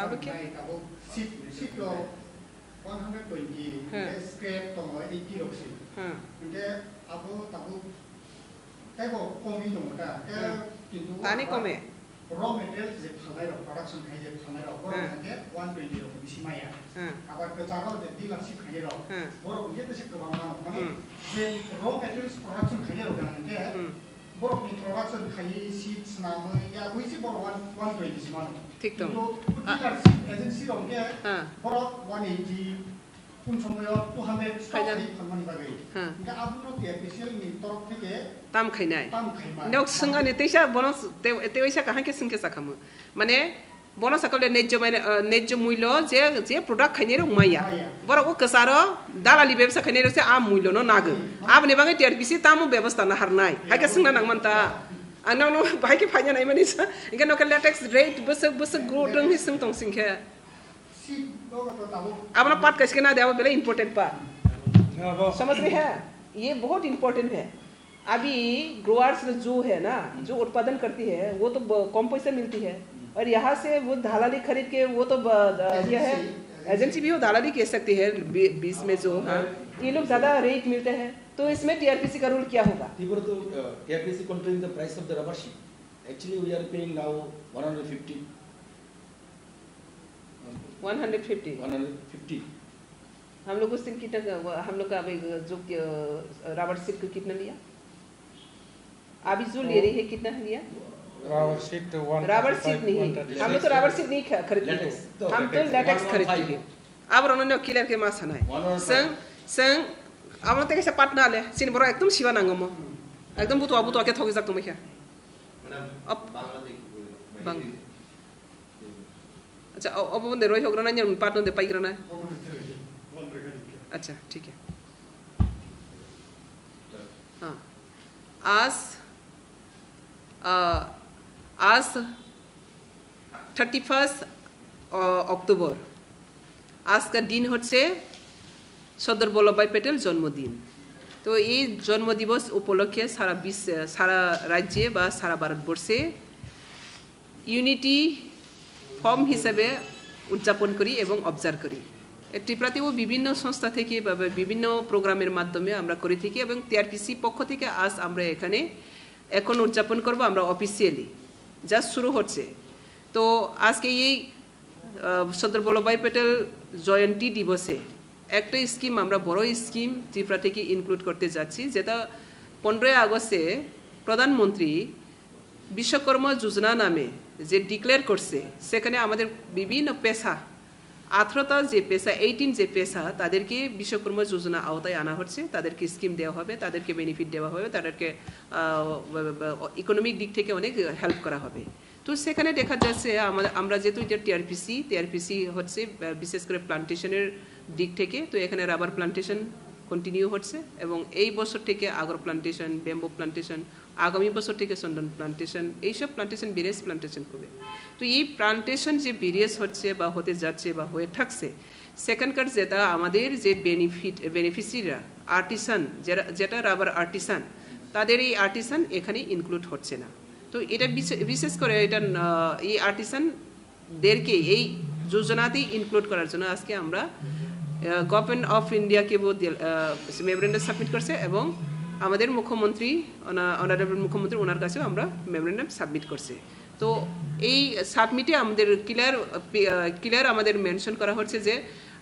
अब क्या अब सीट लो 120 स्क्रैप तो 80 रखसी हां 근데 अब तब कमी दंटा किंतु तानी कमे रॉ मटेरियल जे फानाय रो प्रोडक्शन खाय जे फानाय रो को जे 120 रो बिसिमाया आबार कचारो जे दिलासि खाय रो बरो जे तसे गोबां माने जे रॉ मटेरियल्स प्रोडक्शन खाय रो गानके बरो नि प्रोडक्शन खाय सीट्स नाम या बुइसि बरो 120 सिमानो ठीक तो दिलासि एजेंसी रो के बरो 180 उन समय 200 खाय खामानि बागै दा आबुनो के स्पेशल नि तरफ থেকে ताम खाइनाय नौक संगाने तेसा बनस तेवैसा कहां के संके साखाम माने बनस सकले नेज्य मूल्य जे प्रोडक्ट खाइने रो माया बरो को कसारो दालाली व्यवसाय खाइने रो से आ मूल्य न नाग आब ने बागे टीआरपीसी तामु व्यवस्था न हारनाय हाके संना नांगमनता आंनाव न बाहायके फाइना नाय माने सा इनके नौक लेटेक्स रेट बस ग्रो दं हि संग तंग सिंखे अब ना पार्ट कैसे ना देवा बेले इंपॉर्टेंट पार्ट समझ रहे हैं, ये बहुत इंपॉर्टेंट है। अभी ग्रोअर्स जो है ना, जो उत्पादन करती है वो तो कम पैसे मिलती है, और यहाँ से वो दलाली खरीद के वो तो ये है एजेंसी भी वो दलाली कह सकती है बीच में जो हाँ ये लोग ज़्यादा रेट मिलते हैं। तो इसमें टीआरपीसी का रूल क्या होगा? TRPC controlling the price of the rubber sheet. Actually we are paying now 150. 150. हम लोग उस दिन कितना हम लोग का अभी जो रबर शीट को कितना लिया? अभी जो ले रही है कितना लिया? रबर शीट नहीं, हम लोग तो रबर शीट नहीं खरीदते हैं, हम तो लेटेक्स खरीदते हैं। अब उन्होंने क्लियर के मास है संग अब उन्होंने कैसे पार्टनर ले सिन बरो एकदम शिवा नांगमो एकदम बुतो के थोड़ी जात तुम्हें क्या अब बंग अच्छा अब वो रोई होगा ना जब पार्टनर दे पाई करना है। अच्छा ठीक है। हाँ आज 31 अक्टूबर आज का दिन হচ্ছে सरदार वल्लभभाई पटेल जन्मदिन। तो ये जन्म दिवस उपलक्षे सारा राज्य बा सारा भारतवर्षे यूनिटी फर्म हिसाबे उद्यापन करी एवं अबजार्व करी। ত্রিপুরাতেও বিভিন্ন সংস্থা থেকে বা বিভিন্ন প্রোগ্রামের মাধ্যমে আমরা করে থাকি এবং টিআরপিসি পক্ষ থেকে আজ আমরা এখানে এখন উদযাপন করব আমরা অফিসিয়ালি জাস্ট শুরু হচ্ছে। তো আজকে এই সর্দার বল্লভভাই পটেল জয়ন্তী দিবসে একটা স্কিম আমরা বড় স্কিম ত্রিপুরা থেকে ইনক্লুড করতে যাচ্ছি, যেটা 15 আগস্টে প্রধানমন্ত্রী বিশ্বকর্মা যোজনা নামে যে ডিক্লেয়ার করছে, সেখানে আমাদের বিভিন্ন পেশা 18 যে পেশা 18 যে পেশা তাদেরকে বিশ্বকর্মা যোজনা আওতায় আনা হচ্ছে, তাদেরকে স্কিম দেওয়া হবে, তাদেরকে বেনিফিট দেওয়া হবে, তাদেরকে ইকোনমিক দিক থেকে অনেক হেল্প করা হবে। তো সেখানে দেখা যাচ্ছে আমরা যেহেতু এটা টিআরপিসি হচ্ছে বিশেষ করে প্লান্টেশনের দিক থেকে, তো এখানে রাবার প্লান্টেশন কন্টিনিউ হচ্ছে এবং এই বছর থেকে আগর প্লান্টেশন, ব্যাম্বো প্লান্টেশন, আগামী বছর থেকে চন্দন প্লান্টেশন, এইসব প্লান্টেশন ভেরিয়াস প্লান্টেশন করবে। তো এই প্লান্টেশন যে ভেরিয়াস হচ্ছে বা হতে যাচ্ছে বা হয়ে থাকছে, সেখানকার যেটা আমাদের যে বেনিফিশিয়ারিরা আর্টিসান যেটা রাবার আর্টিসান, তাদের এই আর্টিসান এখানে ইনক্লুড হচ্ছে না। তো এটা বিশেষ করে এটা এই আর্টিসানদেরকে এই যোজনাতেই ইনক্লুড করার জন্য আজকে আমরা গভর্নমেন্ট অফ ইন্ডিয়াকে মেমোরেন্ডাম সাবমিট করছে এবং আমাদের মুখ্যমন্ত্রী অনারেবল মুখ্যমন্ত্রী ওনার কাছেও আমরা মেমোরেন্ডাম সাবমিট করছে। তো এই সাবমিটে আমাদের ক্লিয়ার আমাদের মেনশন করা হচ্ছে যে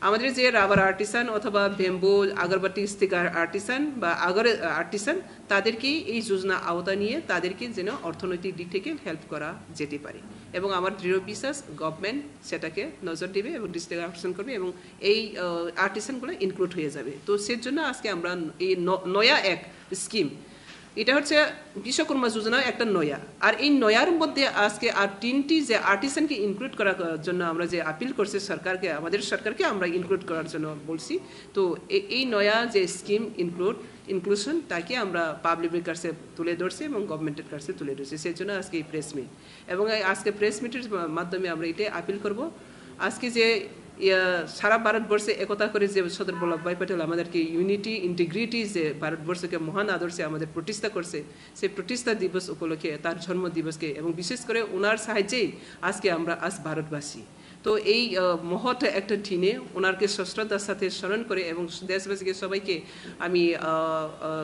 আমাদের যে রাবার আর্টিসান অথবা বেম্বু আগরবাতি স্টিকার আর্টিসান বা আর্টিসান তাদেরকে এই যোজনা আওতা নিয়ে তাদেরকে যেন অর্থনৈতিক দিক থেকে হেল্প করা যেতে পারে এবং আমার দৃঢ় বিশ্বাস গভর্নমেন্ট সেটাকে নজর দেবে এবং ডিস্ট্রিক্ট আকর্ষণ করবে এবং এই আর্টিসানগুলো ইনক্লুড হয়ে যাবে। তো সেজন্য আজকে আমরা এই নয়া এক স্কিম, এটা হচ্ছে বিশ্বকর্মা যোজনা একটা নয়া, আর এই নয়ার মধ্যে আজকে আর 3টি যে আর্টিসানকে ইনক্লুড করার জন্য আমরা যে আপিল করছি সরকারকে, আমাদের সরকারকে আমরা ইনক্লুড করার জন্য বলছি। তো এই নয়া যে স্কিম ইনক্লুশন তাকে আমরা পাবলিকের কাছে তুলে ধরছি এবং গভর্নমেন্টের কাছে তুলে ধরছি, সেই জন্য আজকে এই প্রেস মিট। এবং আজকে প্রেস মিটের মাধ্যমে আমরা এটাই আপিল করব, আজকে যে সারা ভারতবর্ষে একতা করে যে সর্দার বল্লভভাই প্যাটেল আমাদেরকে ইউনিটি ইন্টিগ্রিটি যে ভারতবর্ষকে মহান আদর্শে আমাদের প্রতিষ্ঠা করছে, সেই প্রতিষ্ঠা দিবস উপলক্ষে তার জন্ম দিবসকে এবং বিশেষ করে ওনার সাহায্যেই আজকে আমরা ভারতবাসী। তো এই মহৎ একটা দিনে ওনারকে শ্রদ্ধার সাথে স্মরণ করে এবং দেশবাসীকে সবাইকে আমি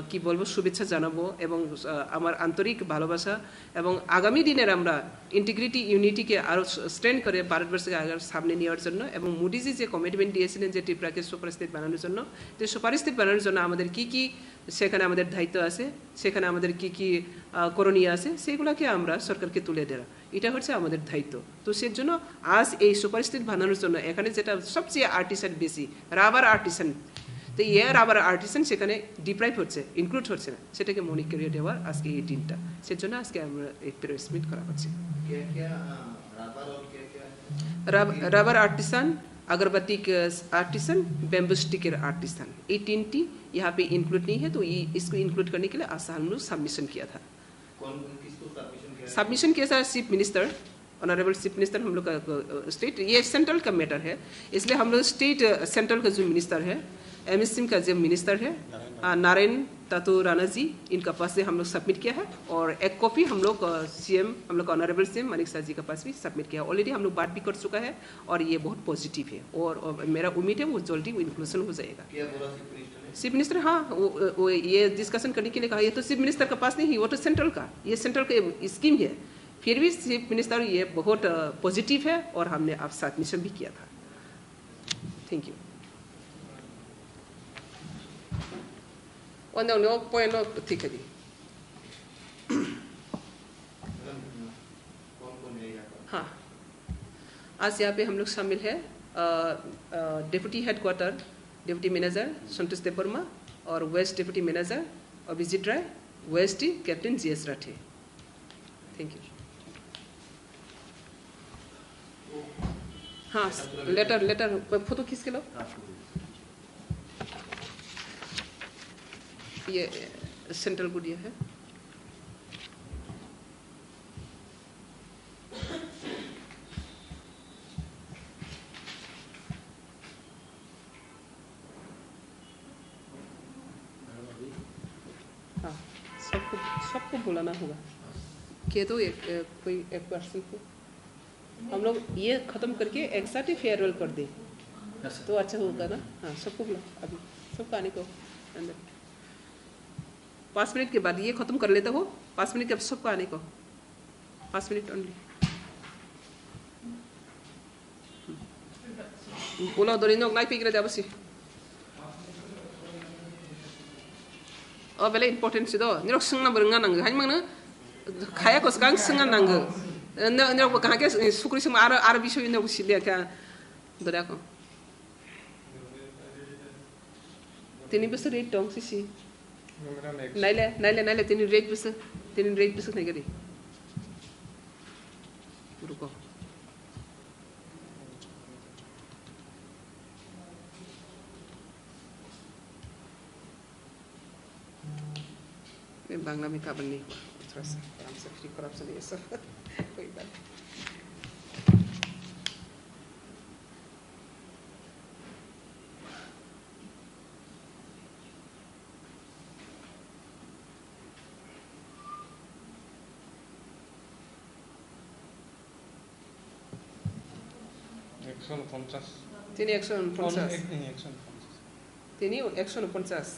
কি বলবো শুভেচ্ছা জানাবো এবং আমার আন্তরিক ভালোবাসা এবং আগামী দিনের আমরা ইন্টিগ্রিটি ইউনিটিকে আরও স্ট্রেন্থ করে ভারতবর্ষকে আগে সামনে নেওয়ার জন্য এবং মোদিজি যে কমিটমেন্ট দিয়েছিলেন যে ত্রিপুরাকে সুপার স্টেট বানানোর জন্য, যে সুপার স্টেট বানানোর জন্য আমাদের কি কি সেখানে আমাদের দায়িত্ব আছে, সেখানে আমাদের কি কি করণীয় আছে, সেগুলোকে আমরা সরকারকে তুলে দেওয়া, এটা হচ্ছে আমাদের দায়িত্ব। তো সেই জন্য আজ এই সুপার স্টেট বানানোর জন্য এখানে যেটা সবচেয়ে আর্টিসান বেশি রাবার আর্টিসান, তো রাবার আর্টিসান সেখানে ডিপ্রাইভ হচ্ছে, ইনক্লুড হচ্ছে না, সেটাকে মনে করিয়ে দেওয়ার আজকে এই দিনটা, সেজন্য আজকে আমরা এই প্রেস মিট করা হচ্ছে। রাবার আর্টিসান, अगरबत्ती के आर्टिसन, बैम्बू स्टिकर आर्टिसन, ये 3टी यहाँ पे इंक्लूड नहीं है। तो ये इसको इंक्लूड करने के लिए आसाम ने सबमिशन किया था। सबमिशन किया था chief minister, honourable chief minister हम लोग का स्टेट, ये सेंट्रल का मैटर है, इसलिए हम लोग स्टेट सेंट्रल का जो मिनिस्टर है, MSM का जो मिनिस्टर है नारायण तातो राणा जी, इनका पास से हम लोग सबमिट किया है और एक कॉपी हम लोग CM, हम लोग ऑनरेबल CM मानिक शाह जी का पास भी सबमिट किया है। ऑलरेडी हम लोग बात भी कर चुका है और ये बहुत पॉजिटिव है और मेरा उम्मीद है वो जल्दी वो इंक्लूजन हो जाएगा। चीफ मिनिस्टर हाँ वो ये डिस्कशन करने के लिए कहा, ये तो चीफ मिनिस्टर का पास नहीं, वो तो सेंट्रल का, ये सेंट्रल का स्कीम है, फिर भी चीफ मिनिस्टर ये बहुत पॉजिटिव है और हमने आप सबमिशन भी किया था। Thank you. no point no ठीक है जी। हाँ आज यहाँ पे हम लोग शामिल है deputy headquarter deputy manager Santosh Debbarma और west deputy manager Abhijit Rai, west captain GS Rathe. Thank you. हाँ लेटर फोटो खींच के लो। ये सेंट्रल को दिया है। हाँ सबको बुलाना होगा, कह दो कोई एक पर्सन को, हम लोग ये खत्म करके एक साथ ही फेयरवेल कर दे तो अच्छा होगा ना। हाँ सबको बुला, अभी सबको आने को अंदर 5 मिनट के बाद ये खत्म कर लेता हो, 5 मिनट के सबको आने को, 5 मिनट ओनली। बोला दोरी नोक नाई पिकरे जाबसी ओ बेले इम्पोर्टेंट सिदो निरोक संगना बरंगा नंग हानि मंगना खाया को सकां संगा नंग निरोक कहां के सुकुरि सम आरो बिसय निरोक सिले का दोरा को तिनी बस रेट टोंग सिसी नाइले तिनी रेट बस नहीं करी रुको बांग्ला में काबल नहीं हुआ, थोड़ा सा आराम से फ्री करप्शन ये सब कोई बात। তিনি 149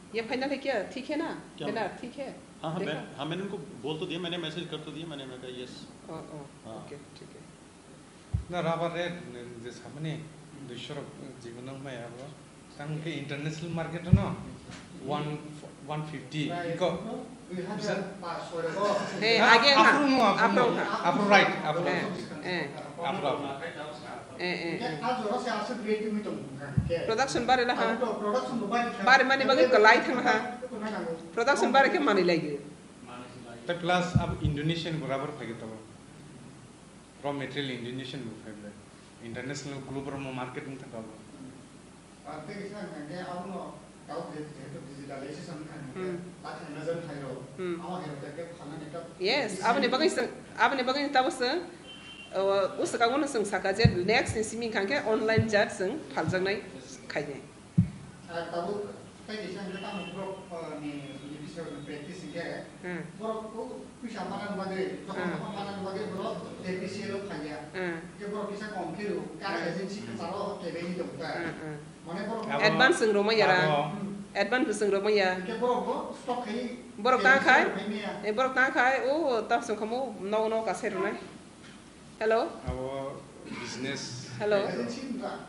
ये फाइनल है क्या? ठीक है ना? क्या ठीक है? हाँ मैंने उनको बोल तो दिया, मैंने मैसेज कर तो दिया, मैंने कहा यस। ओके ठीक है ना राबर रे जे सामने দুশো জীবন মায়া তাকে ইন্টারন্যাশনাল মার্কেট ন 150 ইকো Again, আপু রাইট আপু production bare lah, bare mani bagi kelai thang ha, production bare ke mani lagi. तो प्लस अब इंडोनेशियन बराबर फाइगे तो रॉ मटेरियल इंडोनेशियन बुक है इंटरनेशनल ग्लोबल मार्केट में तक अब आते किसान के अब नो काउ जेतो डिजिटलाइजेशन kan आते नजर थाइरो आवा हेरो के खाना नेटा Yes, abne bagai tabu seng, usaha kawan seng sakaje next ni simi kan ke online chat seng paljang nai kainya. tabu kai kisan ke tamu bro ni bisa practice ke bro ko bisa makan bagi makan bagi bro TPC lo kaya ke bro bisa komkiru kara agency ke saro ke beni dong ka mane bro Advance seng roma yara, advance seng roma ya. ke bro stock kai Borok tang kai, borok tang kai, oh tak seng kamu no kasih runai. Hello. अब बिजनेस Hello. agency enggak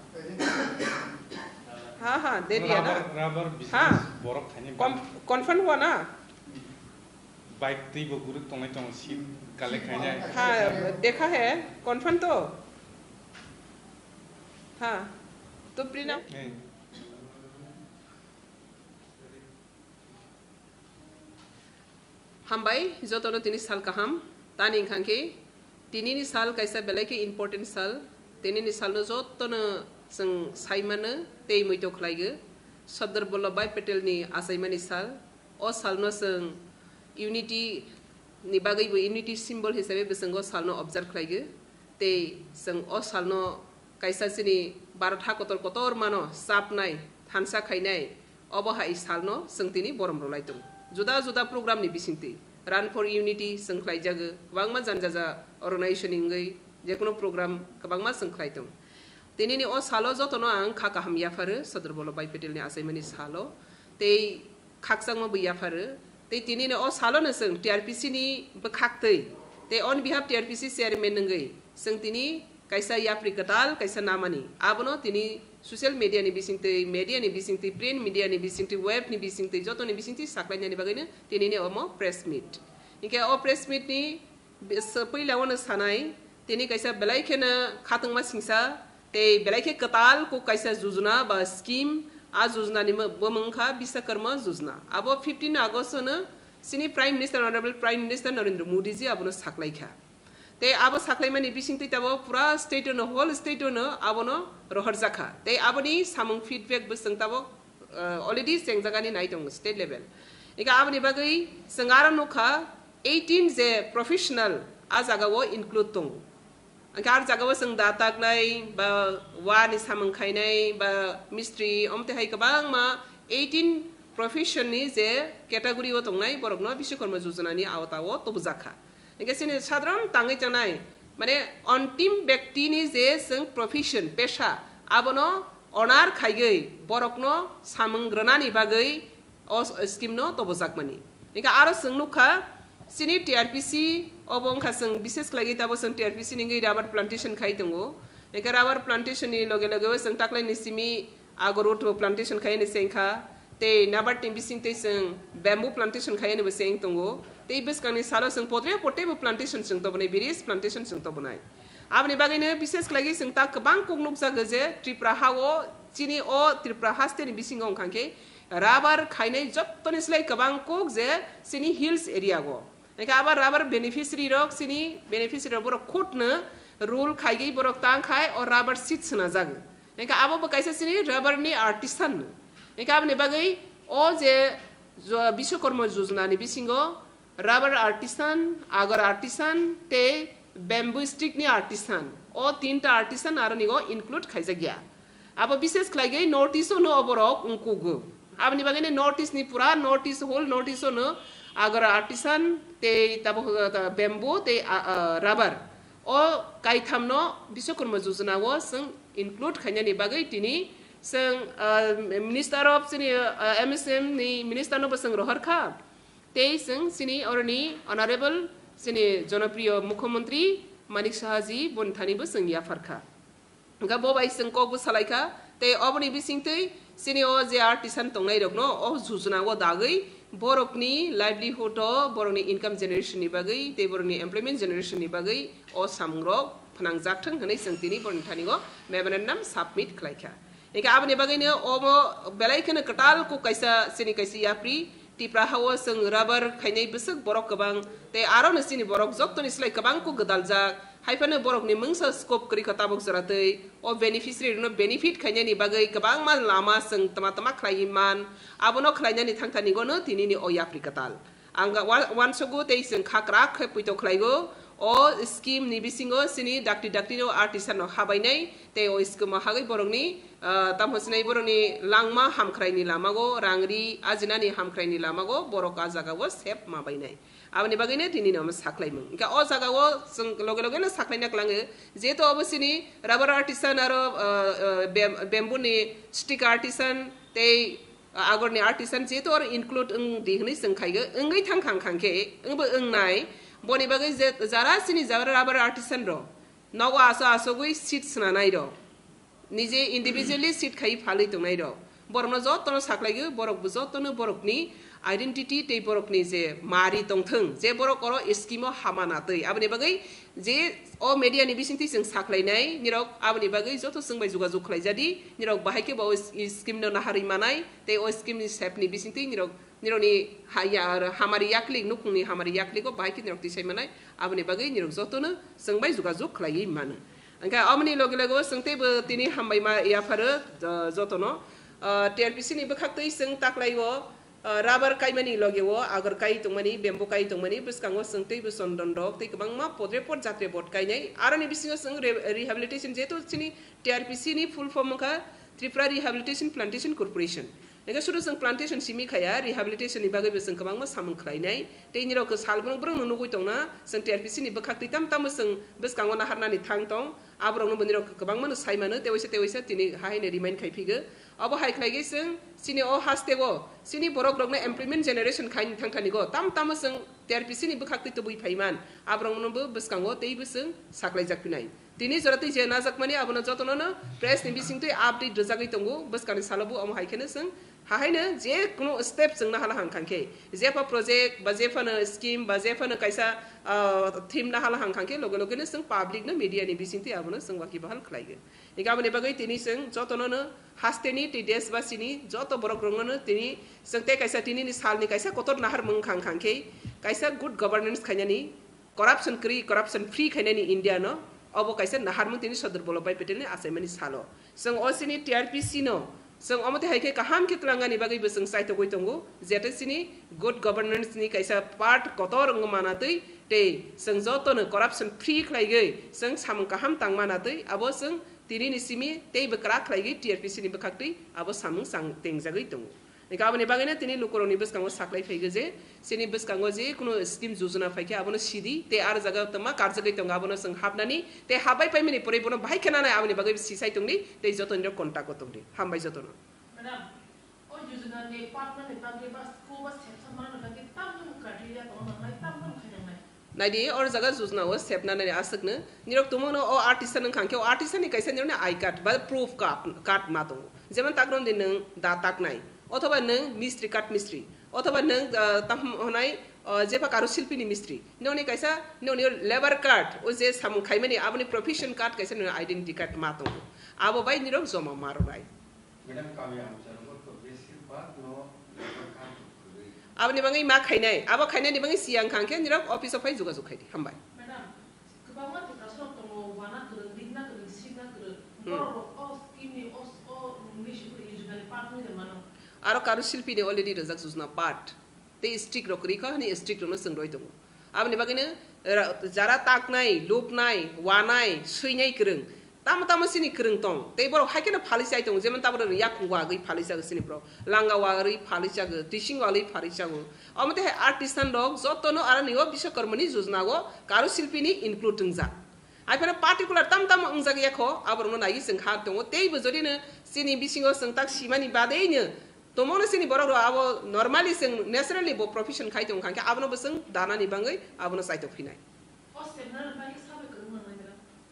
हाँ दे दिया ना. रबर बिजनेस हाँ. बरफ खाने Confirm हुआ ना. बाइक ती बगुरु तोंगे तोंग सी काले खाने हाँ देखा है confirm तो. हाँ तो प्रीना. हम भाई जो तो 3 साल का हम तानी खांके 3 साल कैसा बेले के important साल 3 साल नो जो तो न संग साइमन ते मुइतो खलाइगे सरदार वल्लभभाई पटेल नि आसाइमानि साल ओ साल नो संग यूनिटी नि बागैबो यूनिटी सिम्बल हिसाबै बेसंगो साल नो ऑब्जर्व खलाइगे ते संग ओ साल नो कैसा सिनि भारत हाकतर कतर मानो सापनाय थानसा खाइनाय अबहा इ साल नो संतिनि बरम रलाइतो जुदा जुदा प्रोग्राम नि बिसिंति रन फॉर यूनिटी संख्लाय जागो बांगमा जानजाजा ऑर्गेनाइजेशन इंगै जेकुनो प्रोग्राम कबांगमा संख्लायतो तेनिनि ओ सालो जतनो आं खाका हम याफारो सरदार वल्लभभाई पटेल नि आसाइमानि सालो ते खाकसांगमा बयाफारो ते तेनिनि ओ सालो न जों टीआरपीसी नि बखाक्तै ते ऑन बिहाफ टीआरपीसी चेयरमैन नंगै जों तिनि कैसा याफ्रि कताल कैसा नामानि आबनो तिनि सोशल मीडिया नि बिसिंगतै प्रिंट मीडिया नि बिसिंगतै वेब नि बिसिंगतै जतो नि बिसिंगतै साख्लायनानि बागैनो तिनिनि अमो प्रेस मीट इनके ओ प्रेस मीट नि पहिलावनो सानाय तिनि कैसा बेलायखेना खातंमा सिंसा ते बेलायखे कताल को कैसा योजना बा स्कीम आ योजना नि बमंखा विश्वकर्मा योजना आबो 15 अगस्त न सिनि prime minister honourable prime minister Narendra Modi ji आबनो साख्लायखा ते आबो साख्लायमानि बिसिंगतै ताबो पुरा स्टेट न होल स्टेट न आबनो रहर जाखा ते आबनि सामं फीडबैक बसंग ताबो ऑलरेडी सेंजागानि नाय दं स्टेट लेवल इका आबनि बागै संगारा नखा 18 जे प्रोफेशनल आ जागावो इनक्लूड दं अंकार जागावो जों दातागनाय बा वानि सामं खायनाय बा मिस्ट्री अमते हाय गोबां मा 18 प्रोफेशन नि जे कैटेगरी व दंनाय बरकनो विश्वकर्मा योजनानि आवतावो तबो जाखा इनकेसिनि साधारण ताङै जानाय माने अन्तिम व्यक्तिनि जे जों प्रोफेशन पेशा आबनो अनार खायगै बरकनो सामंग्रनानि बागै अ स्कीमनो तबो जाकमानि इनका आरो जों नुखा सिनि टीआरपीसी अबंखा जों विशेष लागि ताबो जों टीआरपीसी नि राबार प्लांटेशन खाय दंगो इनका राबार प्लांटेशन नि लगे लगे जों ताक्लायनि सिमी आगरउट प्लांटेशन खायनि सेंखा ते नाबार टीम बिसिंगतै जों बैम्बू प्लांटेशन खायनि बो सेंग दंगो ते बिसकानि सालो जों पोटेबो प्लांटेशन जों तबनाय बेरिस प्लांटेशन जों तबनाय आबनि बागैनो विशेष लागि जों ता गोबां कुगनुक जागो जे त्रिपुरा हाओ चिनि ओ त्रिपुरा हास्टेनि बिसिंगं खांके राबार खायनाय जत्तनिस्लाय गोबां कुक जे सिनि हिल्स एरिया गो एका आबार राबार बेनिफिशियरी रक सिनि बेनिफिशियरी बर कोटनो रूल खायगै बरक तां खाय और राबार सीट सना जागो एका आबो बकायसे सिनि राबारनि आर्टिसान एका आबनि बागै ओ जे विश्वकर्मा योजनानि बिसिंगो रबर आर्टिसान आगर आर्टिसान ते बैम्बू स्टिक नि आर्टिसान ओ 3टा आर्टिसान आरो निगो इनक्लूड खायजा गया अब विशेष खलाइगै नॉर्थ ईस्ट नो अबरक उंकुगो आबनि बागैने नॉर्थ ईस्ट नि पुरा north east whole north east नो आगर आर्टिसान ते तब बैम्बू ते रबर ओ काइथामनो विश्वकर्मा योजना वो जों इनक्लूड खायनानि बागै तिनि जों मिनिस्टर ऑफ सिनि एमएसएम नि मिनिस्टर नो बसंग रहरखा तेईसंग सिनी औरनी ऑनरेबल सिनी जनप्रिय मुख्यमंत्री Manik Shahaji बनथानी बसंग याफरखा ga bo bai sing ko bu salaika te oboni bisingtei sini o je artisan tongnai rok no o jujuna go dagai borokni livelihood o borokni income generation ni bagai te borokni employment generation ni bagai o samgrok phanangjakteng hanai sing tini borni thani go memorandum submit khlaika ika abni bagai ne o belai khana katal ko kaisa sini kaisi yapri tipra hawo sing rubber khainai besek borok kabang te aro ne sini borok jokto ni slai kabang ko gadaljak haifane borok ni mungsa scope kri khatabok jaratei o beneficiary no benefit khaina ni bagai kabang man lama sing tama khlaiman abono khlaina ni thangthani go no tini ni o yapri katal anga wan sogo te sing khakra khapuito khlaigo o scheme ni bisingo sini dakti no artisan no habainai te o scheme hagai borok ni tamhosnai borok ni langma hamkhrai ni lamago rangri ajina ni hamkhrai ni lamago borok ajaga go sep mabainai abani bagine tini no saklai mung ka o jaga go loge loge na saklai na klange je to obosini rubber artisan aro bamboo ni stick artisan te agor ni artisan je to or include dihni sangkhaiga ngai thang khangke ngbo ngnai boni bagai jara sini jara rubber artisan ro nogo aso goi seat sna nai ro nije individually seat khai phali tongnai ro borno jotno saklaigo borok bujotno borokni identity te borok ni je mari tongtheng je borok oro scheme hamana tei abni bagai je o media ni bisingti sing saklainai nirok abni bagai joto singbai jogajog khlaijadi nirok bahaike bo scheme no nahari manai te o scheme ni sep ni bisingti nironi hamari yakli nukungni hamari yakli ko bahaike nirok tisai manai abni bagai nirok joto no singbai jogajog khlai man angka amni loge loge singte bo tini hambai ma ya pharo joto no TRPC ni bakhak tei sing taklaigo rubber kaimani logewo agar kai tongmani bamboo kai tongmani biskango sengtei bisondon dok tei kabangma podre pod jatre bot kainai arani bisingo seng rehabilitation jeto sini TRPC ni full form ka Tripura Rehabilitation Plantation Corporation ega sudah seng plantation simi kaya rehabilitation ni bagai beseng kabangma samung khlainai tei niro ko salbrong brong nugui tongna seng TRPC ni bakhak titam tam seng biskango na harna ni thang tong abrong no beniro kabangma no saimano tewisa tini haine remind khaipiga abo hai khlaige seng sini o hastego sini borok rokna employment generation khain thangthani go tam seng TRPC ni bakhak ti tubui phaiman abrong no bo biskango tei biseng saklai jakpinai tini jorati je na jakmani abono jotono no press ni bising tei update rojagai tongo biskani salabu amo haikene seng hahaina je kuno step seng na hala hangkangke jefa project ba jefa na scheme ba jefa na kaisa theme na hala hangkangke loge loge ne seng public na media ni bising tei abono seng waki bahal khlaige igabone bagai tini seng jotono no hasteni te desbasini joto borok rongono tini seng te kaisa tini ni salni kaisa kotor nahar mung khangkangke kaisa good governance khainani corruption free khainani India no abo kaisa nahar mung tini Sardar Vallabhbhai Patel ni asaimani salo seng osini TRPC no seng amate haike kaham ke klangani bagai beseng saito goi tongo jete sini good governance ni kaisa part kotor ngmanatei te seng joto no corruption free khlaigai seng samung kaham tangmanatei abo seng tini ni simi tei bekra khlaigai TRPC ni bekhakti abo samung sang tengjagai tongo nikabone bagane tini lukoroni beskango saklai phaiga je sini beskango je kuno scheme jojona phaike abono sidi te ar jaga tama karjagai tonga abono seng habnani te habai paimini pore bono bhai khana nai aboni bagai sisai tongni te joton ro contact ko tongni hambai joton madam o jojona ne partner ne bagge bas ko bas sepsamana lagi tamum criteria to nai tamum khaina naidi or jaga jojna o sepna nai asakne nirok tumono o artisan nang khangke o artisan ni kaisa nirone I card ba proof card ma tongo jeman takron din nang da tak nai অথবা নং মিস্ত্রি কাট মিস্ত্রি অথবা নং তাম হনাই जेफा कारो शिल्पीनि मिस्त्री नोनी कैसा नोनी लेबर कार्ड ओ जे सामु खाइमानि आबनि प्रोफेशन कार्ड कैसा नोनी आइडेंटिटी कार्ड मातो आबो बाइ निरक जमा मारो राय मैडम कामी आमचारो को बेसिरभाग नो लेबर कार्ड आबनि बंगै मा खाइनाय आबो खाइनाय नि बंगै सियां खांखे निरक अफिस अफ जुगा जुग खाइदि हामबाय मैडम गोबां मानसिफ्रा सम दङ वाना गोरों लिरना गोरों सिना गोरों बर' अ स्किमनि अ मिसिनफोर इजुगानि पार्टनि मानो आरो कारो शिल्पीनि अलरेडि रजाक जुजना पार्ट ते स्ट्रिक रकरी खनि स्ट्रिक रनो संग्रय दङ आबनि बागैनो जारा ताकनाय लोपनाय वानाय सैनाय गोरों ताम सिनि गोरों दं ते बर हायकेनो फालिसाय दं जेमन ताबर याकुवा गै फालिसाग सिनि प्र लांगावा रै फालिसाग टिसिं वालै फालिसाग अमते आर्टिस्टान दग जतनो आरो नियो विश्वकर्मनि योजनागो कारो शिल्पीनि इनक्लुड दंजा आइफोर पार्टिकुलार ताम अंजाग याखो आबरनो नायि जों हा दङ तेबो जदिनो सिनि बिसिङो जों ताक सिमानि बादैनो तमोनो सिनि बररो आबो नर्माली जों नेचुरली बो प्रोफेशन खाइदों खांके आबनो बसं दानानि बाङै आबनो साइतो फिनाय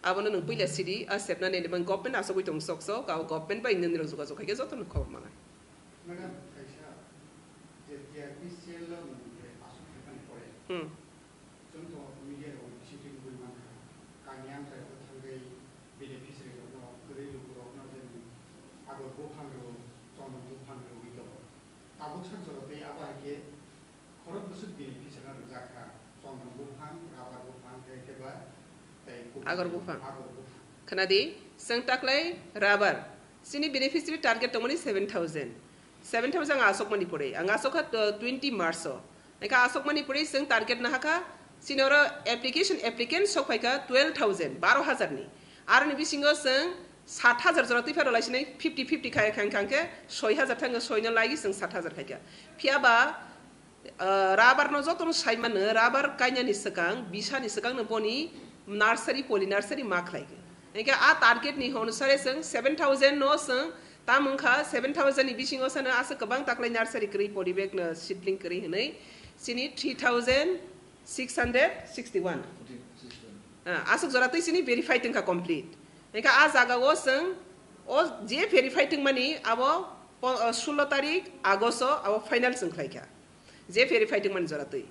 abono nung pila city asep na ne bang government aso ko tong sokso ka government ba inin niro juga kai joto no khawr mana madam kaisa je TRPCL lo mungkin asu hepan pore contoh media ro shooting bui man kanyam sai ko thangai beneficiary ro no kuri lu ro no je agor go phang ro chon go phang ro wi to tabuk san so te aba ke khorot busuk beneficiary ro jakha chon go phang aba go phang ke ba agor go phang kanadi sang taklai rubber sini beneficiary target to mani 7,000 asok mani pore ang asok ha 20 marso eka asok mani pore sang target na haka sinora applicant sok paika 12,000 12,000 ni ar ni bisingo sang 7,000 jorati fero laisine 50 khai khang ke 6,000 thang 6 na lagi sang 7,000 khai ka phiaba rubber no jotono saiman rubber kainya ni sakang bisa ni sakang no boni nursery poly nursery mark lai eka a target ni hon sare sang 7,000 no sang tamungkha 7,000 ni bisingo sana asa kabang taklai nursery kri poly bag na seedling kri hinai sini 3,661 asok joratai sini verify tengka complete eka a jaga o sang o je verify teng mani abo 16 tarik agosto abo final sang khlaika je verify teng mani joratai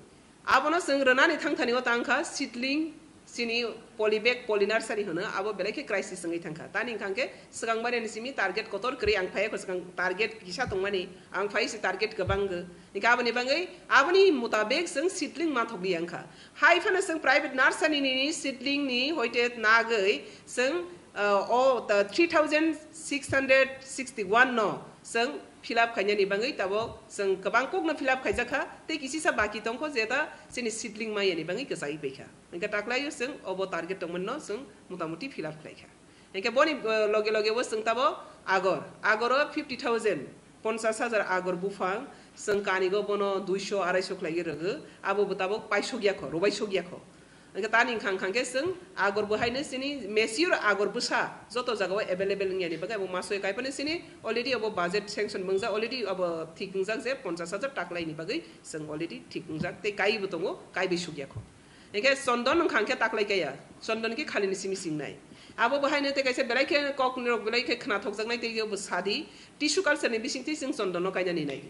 abono sang rana ni thangthani o tangkha seedling sini polybag polynursery hono abo beleke crisis sangai thangkha tani khangke sagang bare ni simi target kotor kri ang phai ko sagang target kisa tongmani ang phai si target kabang ika abani bangai abani mutabek sang seedling ma thogli angkha hai phana sang private nursery ni seedling ni hoite nagai sang o 3,661 no sang fill up khanya ni bangai tabo sang kabang kok na fill up khaija kha te kisi sa baki tongko jeta sini seedling ma yani bangai kasai pekha engka taklai sang obo target tongmen no sang mutamuti fill up khlaikha engka boni loge wo sang tabo agor 50,000 50,000 agor bufang sang kani go bono 200 250 khlai rege abo butabo paisho gya kho robai so gya kho engka tani khangke sang agor buhaine sini mesure agor busa joto jagao available ngani bagai bo maso kai pane sini already abo budget sanction mangja already abo thik ngjak je 50,000 taklai ni bagai sang already thik ngjak te kai butongo kai be sugya kho engka sondon khangke taklai kaya sondon ki khali ni simi singnai abo bahaine te kaise belai ke kok nirok belai ke khna thokjak nai te yo sadi tissue culture ni bising ti sing sondon no kaina ni nai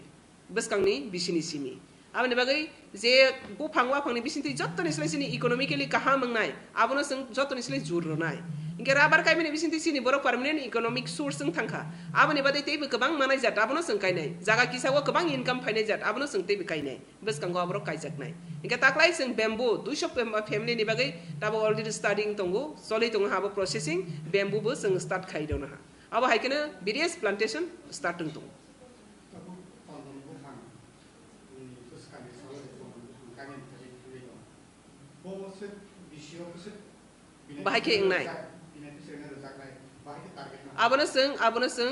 beskang ni bisini simi abani bagai je go phangwa phangni bisinti jottoni sile sini economically kaha mangnai abono sing jottoni sile jurronai inge rabar kai mini bisinti sini boro permanent economic source sing thangkha abani badai teibu kabang manai jat abono sing kainai jaga kisago kabang income phainai jat abono sing teibu kainai beskango abro kaijaknai inge taklai sing bamboo 200 family ni bagai tabo already studying tongo soli tongo habo processing bamboo bo sing start khai dona ha abo haikena various plantation starting tongo bahai ke ingnai abono sing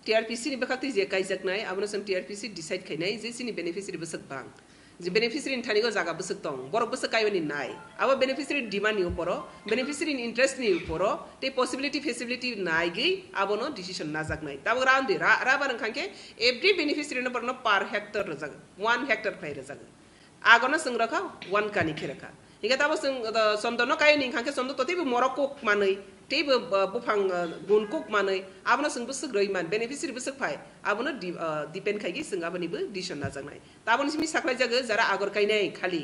TRPC ni bakati je kaijak nai abono sing TRPC decide khainai je sini beneficiary besak bang je beneficiary thani go jaga besak tong borok besak kaiyoni nai abo beneficiary demand ni uporo beneficiary interest ni uporo te possibility feasibility nai gi abono decision na jak nai tabo round de ra ban khangke every beneficiary no porno per hectare rajag 1 hectare khai rajag agono sing rakha 1 kani khiraka ika tabo sing sondono kai ning khangke sondo totibu morokok manai teibu bufang gunkok manai abono sing busuk roiman beneficiary busuk phai abono depend khai gi sing aboni bu decision na jangnai tabon simi saklai jaga jara agor kai nai khali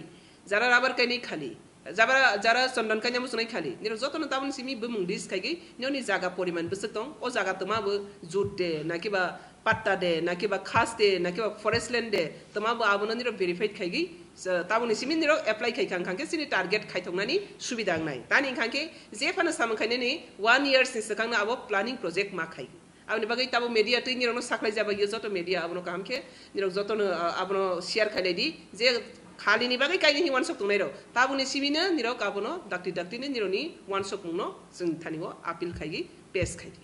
jara rubber kai nai khali jara sondon kai nyamu sunai khali niro jotono tabon simi bu mung dis kai gi nyoni jaga poriman busuk tong o jaga tama bu jute nakiba patta de nakiba khas de nakiba forest land de tama bu abono niro verified khai gi taboni simi niro apply khai khangke sini target khai thongnani subida ngai tani khangke je phana sam khaine ni 1 years ni sakangna abo planning project ma khai abni bagai tabo media tui niro no saklai jaba yo joto media abono kamke niro joto no abono share khaile di je khali ni bagai kai ni wan sok tunai ro taboni simi ne niro kabono dakti ne niro ni wan sok no sing thani go appeal khai gi pass khai di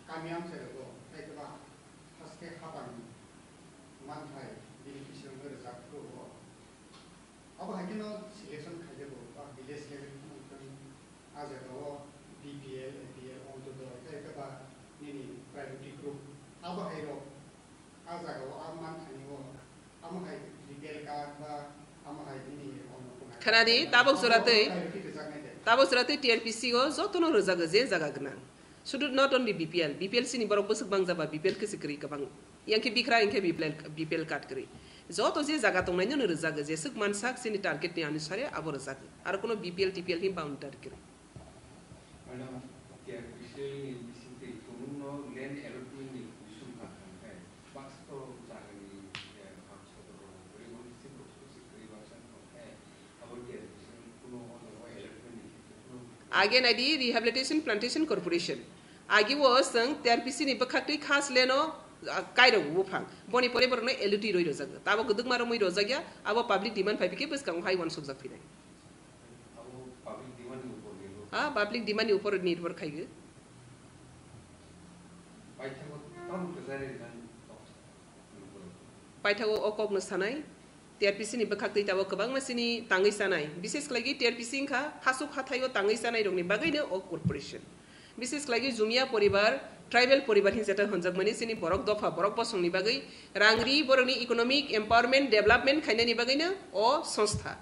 kamiam se go tai ba haske khaban man thai beneficiary go jak ko abo hakino selection khaje go ba village level aja go BPL APL on to the tai ba ni priority group abo hai ro aja go amman thani go am hai BPL ka ba am hai ni on ko khanadi tabok surate tabo serate TRPC go jotono rojaga je jaga gna sudu not only BPL sini borok busuk bang jaba BPL ke sikri ka bang yang ke bikra yang ke BPL kat kri joto je jaga tong naino rojaga je suk mansak sini target ni anusare abo rojaga ar kono BPL TPL ni boundary kri madam TRPC ni bisinte tumunno land allotment ni issue ka hai box to jaga ni ham choto bori bori simple sikri version hai abo TRPC kuno allotment ni again id rehabilitation plantation corporation agi wo sang TRPC ni bakhatui khas leno kairo wufang boni pore borno eluti roi rojaga tabo guduk maro moi rojagya abo public demand phai pike bes kang hai wan subjak phine abo public demand ni upor gelo public demand ni upor nirbhar khaige paithago tam kazare dan paithago okok no sanai TRPC ni bakhatui tabo kabang masini tangai sanai bises lagi TRPC kha hasuk hathayo tangai sanai rongni bagaino o corporation বিশেষ লাগি জুমিয়া পরিবার ট্রাইবেল পরিবার হিসেবে হঞ্জাক মানে সিনি বরক দফা বরক বসংনি বাগৈ রাংরি বরনি ইকোনমিক এম্পাওয়ারমেন্ট ডেভেলপমেন্ট খাইনানি বাগैनो अ संस्था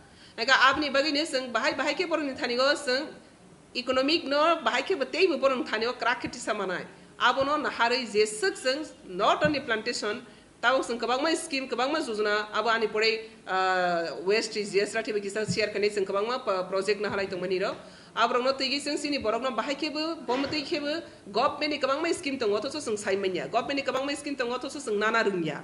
एगा आपनि बागैनो जों बाहाय के बरनि थानिगो जों इकोनमिक न बाहाय के बतेइबो बरनि थानिगो क्राखेति सामानाय आबनो नाहारै जेसक जों नट ओनलि प्लान्टेशन ताव जों गोबांमा स्किम गोबांमा योजना आबो आनि परे वेस्ट जेस राथि बकिसा शेयर कने जों गोबांमा प्रोजेक्ट नाहालाय दंमनि र आब्रंनो तैगि जों सिनि बरकनो बाहायखेबो बमतैखेबो गभर्नमेन्टनि गोबांमा स्किम दङ अथस जों साइमनिया गभर्नमेन्टनि गोबांमा स्किम दङ अथस जों नाना रोंनिया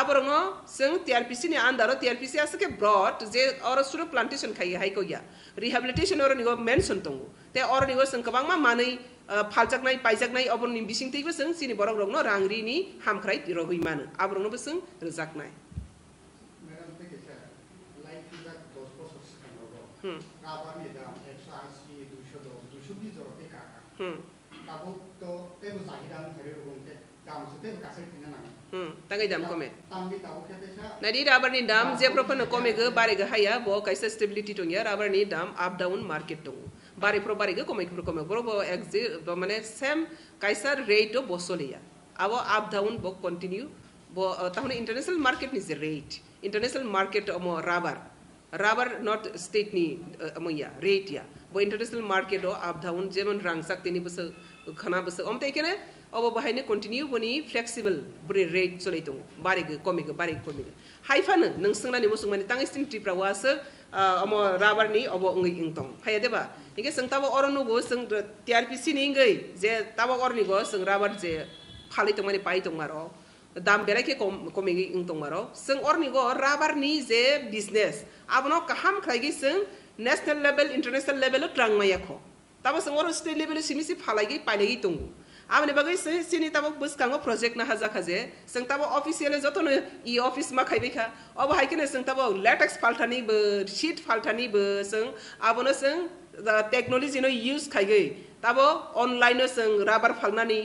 आब्रंनो जों TRPC नि आन्दार TRPC आसके ब्रड जे और सुरु प्लान्टेशन खाइ हाइको या रिहेबिलिटेशन और निगो मेंशन दङ ते और निगो जों गोबांमा मानै फालजाकनाय पाइजाकनाय अबरनि बिसिंतैबो जों सिनि बरक रंनो रांग्रिनि हामख्राय रगै मानो आब्रंनो जों रोजाकनाय मैडम ते केसा लाइक तुजा 10 बছর सिगाङाव गाबानि दाम 180 220 जरते काका ताबो तो तेबो जाहिदाम थरे रगोंते दाम सते कासे थिना ना तांगै दाम कमे तांबि ताबो केतेसा नदी राबारनि दाम जे प्रफन कमेगो बारेगो हाया बो कैसे स्टेबिलिटी दंया राबारनि दाम अप डाउन मार्केट दङ बारे प्रो बारेगो कमेगो कमे बरो एक्जे माने सेम कैसा रेट बो सोलिया अब अप डाउन बो कंटिन्यू बो ताहने इंटरनेशनल मार्केट नि जे रेट इंटरनेशनल मार्केट अमो राबार नॉट स्टेट नि अमया रेट या बो इंटरनेशनल मार्केट अप डाउन जेमन रांसाक तिनि बस खाना बस अमते केने अब बाहायनो कंटिन्यू बनि फ्लेक्सिबल ब्रे रेट चलै दङ बारेगो कमेगो हाइफानो नों सोंनानि मुसुमानि तांगिस्टिन ट्रिप्रावासो अम राबारनि अब अंगै इंतং हाया देबा इके जों ताबो अरनुगो जों TRPC नि इंगै जे ताबो अरनिगो जों राबार जे फालितं माने पाइतं मारो दाम बेराके कमेगि इंतं मारो जों अरनिगो राबारनि जे बिजनेस आबनो काहाम खाइगि जों नेशनल लेवल इंटरनेशनल लेवल ट्रांगमायाखो ताबो जों अर स्टेट लेवल सिमिसि फालागि पाइलागि दङ आमने बागै सिनि ताबो बसकांगो प्रोजेक्ट ना हाजाखाजे जों ताबो ऑफिशियल जतनो ई ऑफिस मा खाइबैखा अब हाइकेने जों ताबो लेटेक्स फाल्टानि बो शीट फाल्टानि बो जों आबनो जों टेक्नोलॉजी नो यूज खाइगै ताबो ऑनलाइन जों राबार फालनानि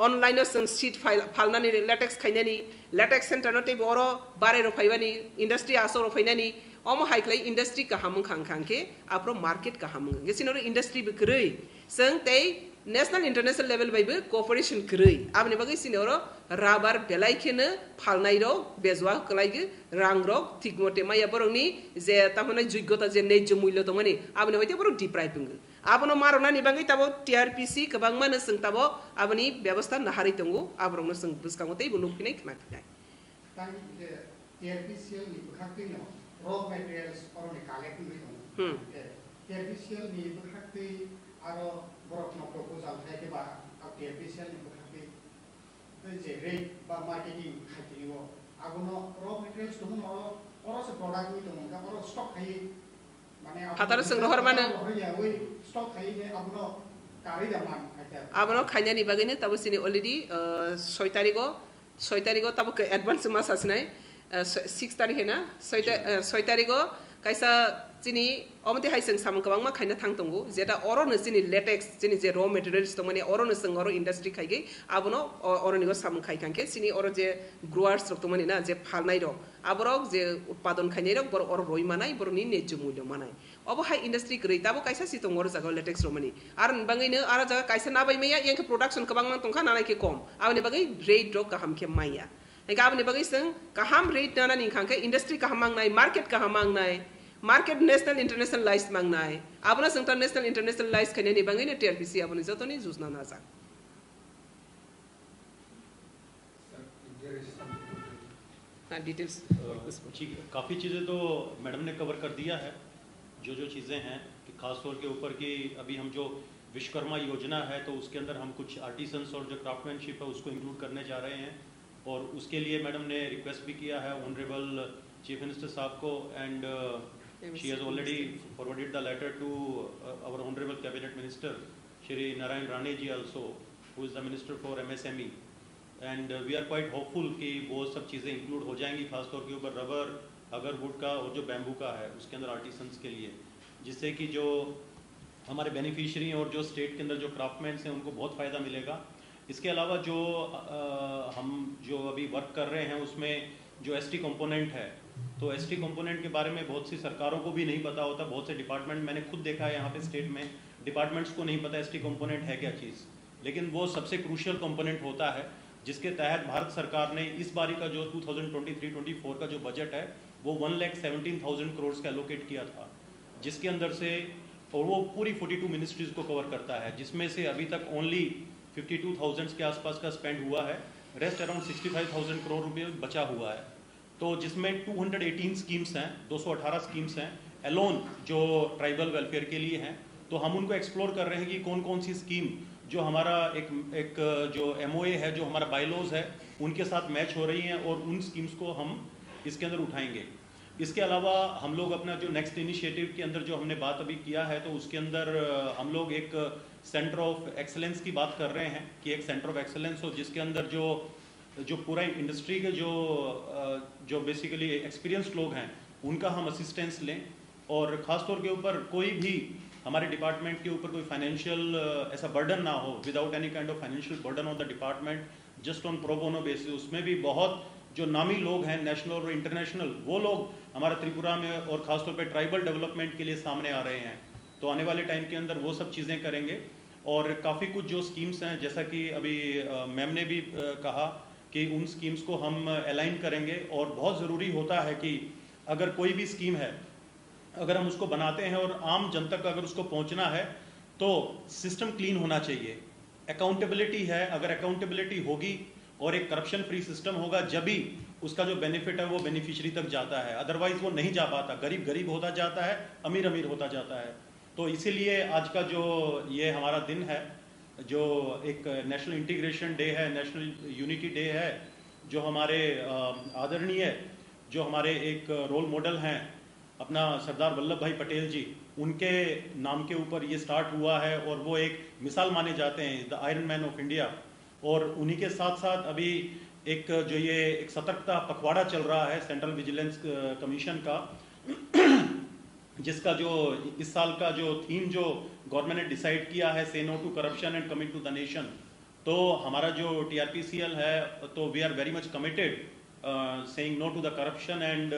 ऑनलाइन जों शीट फालनानि लेटेक्स खाइनानि लेटेक्स सेंटर नते बरो बारे रो फाइबानि इंडस्ट्री आसो रो फाइनानि अम हाइक्लै इंडस्ट्री का हामं खांखांके आप्रो मार्केट का हामं गेसिनो इंडस्ट्री बकरै जों तै नेशनल इंटरनेशनल लेवल बायबो कोऑपरेशन करै आबनि बागै सिनोरो राबार बेलाइखेनो फालनायरो बेजवा कलाइगो रांग्रो ठीक मते माया बरंनि जे तामने योग्यता जे नेज मूल्य दंमनि आबनि होइते बर डिप्राइभिंग आबनो मारनानि बागै ताबो TRPC गोबां माने जों ताबो आबनि व्यवस्था नाहारै दंगो आबरंनो जों बुसकांगोतै बुनुफिनाय खनाफिनाय तां जे TRPC नि बखाखैनो रॉ मटेरियल्स अरनि कालेक्टिंग दं TRPC नि बखाखै आरो बरकनो प्रपोजल थाइकेबा TRPC नि बखाखै जे रेट बा मार्केटिंग खाथिनिगो आगनो रॉ मटेरियल्स दं अरस प्रोडक्ट नि दं का अर स्टॉक खाइ माने हातार सोंनो हरमानो वे स्टॉक खाइ जे आगनो कारि दामान आबनो खाइनानि बागैनो ताबो सिनि अलरेडी 6 तारिखो ताबो एडवांस मा सासनाय 6 तारिख है ना 6 तारिखो कैसा जिनि अमते हाइसं साम गोबां मा खाइना थांतंगो जेटा अरनो जिनि लेटेक्स जिनि जे रॉ मटेरियल्स दं माने अरनो जों अर इंडस्ट्री खाइगै आबनो अरनिगो साम खाइखांके सिनि अर जे ग्रोअर्स दं माने ना जे फालनाय रो आबरो जे उत्पादन खाइनाय रो बर अर रय मानाय बरनि नेज मूल्य मानाय अब हाइ इंडस्ट्री गरै ताबो कैसा सितंग अर जागा लेटेक्स रो माने आर बाङैनो आर जागा कैसा नाबाय मैया यांके प्रोडक्शन गोबां मान तंखा नानायके कम आबनि बागै रेट रो गाहाम के माइया गाबनि बागै जों गाहाम रेट नानानि खांके इंडस्ट्री गाहाम मांनाय मार्केट गाहाम मांनाय मार्केट नेशनल इंटरनेशनल लाइस मांगनाय आबना संगता नेशनल इंटरनेशनल लाइस खने नि बांगैने टीआरपीसी आबनि जतोनि जुजना नाजा डिटेल्स काफ़ी चीज़ें तो मैडम ने कवर कर दिया है। जो चीज़ें हैं कि खास तौर के ऊपर कि अभी हम जो विश्वकर्मा योजना है तो उसके अंदर हम कुछ आर्टिसंस और जो क्राफ्टमैनशिप है उसको इंक्लूड करने जा रहे हैं और उसके लिए मैडम ने रिक्वेस्ट भी किया है ऑनरेबल चीफ मिनिस्टर साहब को and she has already forwarded the letter to our honourable cabinet minister Shri Narayan Rane ji also who is the minister for MSME and we are quite hopeful कि वो सब चीज़ें इंक्लूड हो जाएंगी खासतौर के ऊपर रबर अगर वुड का और जो बैम्बू का है उसके अंदर आर्टिसंस के लिए, जिससे कि जो हमारे बेनिफिशियरी और जो स्टेट के अंदर जो क्राफ्टमैन्स हैं उनको बहुत फ़ायदा मिलेगा। इसके अलावा जो हम जो अभी वर्क कर रहे हैं उसमें जो ST कंपोनेंट है तो ST कंपोनेंट के बारे में बहुत सी सरकारों को भी नहीं पता होता। बहुत से डिपार्टमेंट मैंने खुद देखा है यहाँ पे स्टेट में डिपार्टमेंट्स को नहीं पता ST कंपोनेंट है क्या चीज़, लेकिन वो सबसे क्रूशियल कंपोनेंट होता है जिसके तहत भारत सरकार ने इस बारी का जो 2023-24 का जो बजट है वो 1,17,000 करोड़ का एलोकेट किया था, जिसके अंदर से और वो पूरी 42 मिनिस्ट्रीज को कवर करता है, जिसमें से अभी तक ओनली 52,000 के आसपास का स्पेंड हुआ है, रेस्ट अराउंड 65,000 करोड़ रुपये बचा हुआ है। तो जिसमें 218 स्कीम्स हैं, 218 स्कीम्स हैं एलोन जो ट्राइबल वेलफेयर के लिए हैं। तो हम उनको एक्सप्लोर कर रहे हैं कि कौन कौन सी स्कीम जो हमारा एक जो MOA है जो हमारा बायलॉज है उनके साथ मैच हो रही हैं और उन स्कीम्स को हम इसके अंदर उठाएंगे। इसके अलावा हम लोग अपना जो नेक्स्ट इनिशिएटिव के अंदर जो हमने बात अभी किया है तो उसके अंदर हम लोग एक सेंटर ऑफ एक्सेलेंस की बात कर रहे हैं कि एक सेंटर ऑफ एक्सेलेंस हो जिसके अंदर जो पूरा इंडस्ट्री के जो बेसिकली एक्सपीरियंस्ड लोग हैं उनका हम असिस्टेंस लें और ख़ास तौर के ऊपर कोई भी हमारे डिपार्टमेंट के ऊपर कोई फाइनेंशियल ऐसा बर्डन ना हो without any kind of financial burden on the department just on pro bono basis. उसमें भी बहुत जो नामी लोग हैं नेशनल और इंटरनेशनल वो लोग हमारा त्रिपुरा में और ख़ासतौर पे ट्राइबल डेवलपमेंट के लिए सामने आ रहे हैं। तो आने वाले टाइम के अंदर वो सब चीज़ें करेंगे और काफ़ी कुछ जो स्कीम्स हैं जैसा कि अभी मैम ने भी कहा कि उन स्कीम्स को हम अलाइन करेंगे और बहुत ज़रूरी होता है कि अगर कोई भी स्कीम है अगर हम उसको बनाते हैं और आम जनता तक अगर उसको पहुंचना है तो सिस्टम क्लीन होना चाहिए, अकाउंटेबिलिटी है, अगर अकाउंटेबिलिटी होगी और एक करप्शन फ्री सिस्टम होगा जब भी उसका जो बेनिफिट है वो बेनिफिशियरी तक जाता है, अदरवाइज वो नहीं जा पाता, गरीब गरीब होता जाता है, अमीर अमीर होता जाता है। तो इसीलिए आज का जो ये हमारा दिन है जो एक नेशनल इंटीग्रेशन डे है, नेशनल यूनिटी डे है, जो हमारे आदरणीय जो हमारे एक रोल मॉडल हैं अपना सरदार वल्लभ भाई पटेल जी उनके नाम के ऊपर ये स्टार्ट हुआ है और वो एक मिसाल माने जाते हैं the iron man of India. और उन्हीं के साथ साथ अभी एक जो ये एक सतर्कता पखवाड़ा चल रहा है सेंट्रल विजिलेंस कमीशन का जिसका जो इस साल का जो थीम जो गवर्नमेंट ने डिसाइड किया है say no to corruption and commit to the nation. तो हमारा जो TRPCL है तो we are very much committed saying no to the corruption and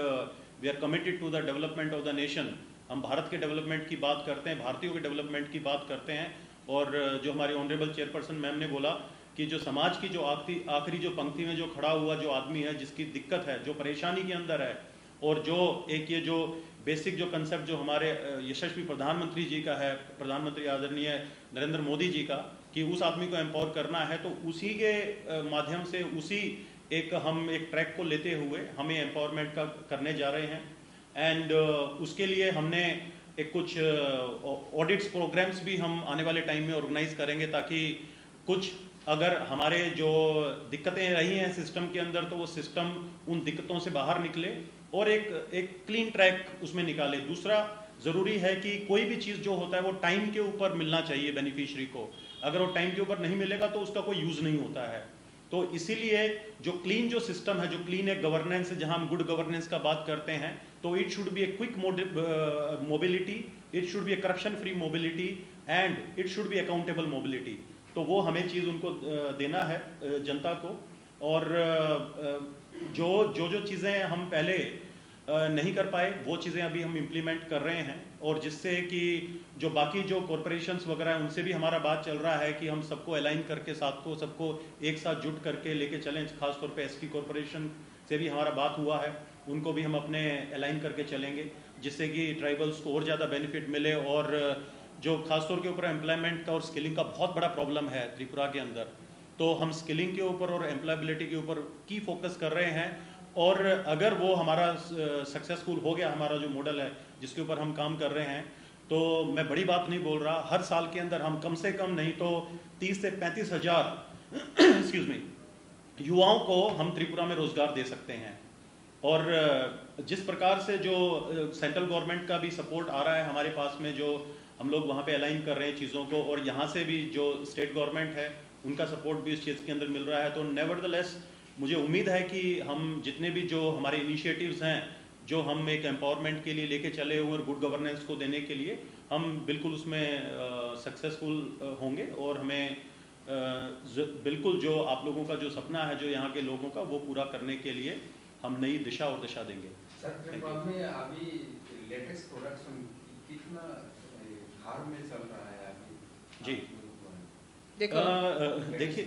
we are committed to the development of the nation. हम भारत के डेवलपमेंट की बात करते हैं, भारतीयों के डेवलपमेंट की बात करते हैं और जो हमारी ऑनरेबल चेयरपर्सन मैम ने बोला कि जो समाज की जो आखिरी जो पंक्ति में जो खड़ा हुआ जो आदमी है जिसकी दिक्कत है जो परेशानी के अंदर है और जो एक ये जो बेसिक जो कंसेप्ट जो हमारे यशस्वी प्रधानमंत्री जी का है, प्रधानमंत्री आदरणीय नरेंद्र मोदी जी का, कि उस आदमी को एम्पावर करना है तो उसी के माध्यम से उसी हम एक ट्रैक को लेते हुए हमें एम्पावरमेंट का करने जा रहे हैं। एंड उसके लिए हमने एक कुछ ऑडिट्स प्रोग्राम्स भी हम आने वाले टाइम में ऑर्गेनाइज करेंगे ताकि कुछ अगर हमारे जो दिक्कतें रही हैं सिस्टम के अंदर तो वो सिस्टम उन दिक्कतों से बाहर निकले और एक क्लीन ट्रैक उसमें निकाले। दूसरा ज़रूरी है कि कोई भी चीज़ जो होता है वो टाइम के ऊपर मिलना चाहिए बेनिफिशियरी को, अगर वो टाइम के ऊपर नहीं मिलेगा तो उसका कोई यूज़ नहीं होता है। तो इसीलिए जो क्लीन जो सिस्टम है, जो क्लीन एक गवर्नेंस है, जहां हम गुड गवर्नेंस का बात करते हैं तो it should be a quick mobility, it should be A corruption free mobility and it should be accountable mobility. तो वो हमें चीज़ उनको देना है जनता को। और जो चीज़ें हम पहले नहीं कर पाए वो चीज़ें अभी हम इम्प्लीमेंट कर रहे हैं और जिससे कि जो बाकी जो कॉरपोरेशंस वगैरह हैं उनसे भी हमारा बात चल रहा है कि हम सबको अलाइन करके सबको एक साथ जुट करके लेके चलें। खासतौर पे ST कॉरपोरेशन से भी हमारा बात हुआ है उनको भी हम अपने अलाइन करके चलेंगे, जिससे कि ट्राइबल्स को और ज़्यादा बेनिफिट मिले। और जो खासतौर के ऊपर एम्प्लॉयमेंट का और स्किलिंग का बहुत बड़ा प्रॉब्लम है त्रिपुरा के अंदर, तो हम स्किलिंग के ऊपर और एम्प्लॉयबिलिटी के ऊपर की फोकस कर रहे हैं। और अगर वो हमारा सक्सेसफुल हो गया, हमारा जो मॉडल है जिसके ऊपर हम काम कर रहे हैं, तो मैं बड़ी बात नहीं बोल रहा, हर साल के अंदर हम कम से कम नहीं तो 30 से 35 हज़ार एक्सक्यूज मी युवाओं को हम त्रिपुरा में रोजगार दे सकते हैं। और जिस प्रकार से जो सेंट्रल गवर्नमेंट का भी सपोर्ट आ रहा है हमारे पास में, जो हम लोग वहाँ पे अलाइन कर रहे हैं चीज़ों को, और यहाँ से भी जो स्टेट गवर्नमेंट है उनका सपोर्ट भी इस चीज़ के अंदर मिल रहा है, तो नेवरदलेस मुझे उम्मीद है कि हम जितने भी जो हमारे इनिशिएटिव्स हैं, जो हम एक एम्पावरमेंट के लिए लेके चले हुए और गुड गवर्नेंस को देने के लिए, हम बिल्कुल उसमें सक्सेसफुल होंगे। और हमें बिल्कुल जो आप लोगों का जो सपना है, जो यहाँ के लोगों का, वो पूरा करने के लिए हम नई दिशा और दिशा देंगे। सर, में अभी लेटेस्ट प्रोडक्शन कितना हार में चल रहा है अभी? जी देखिए,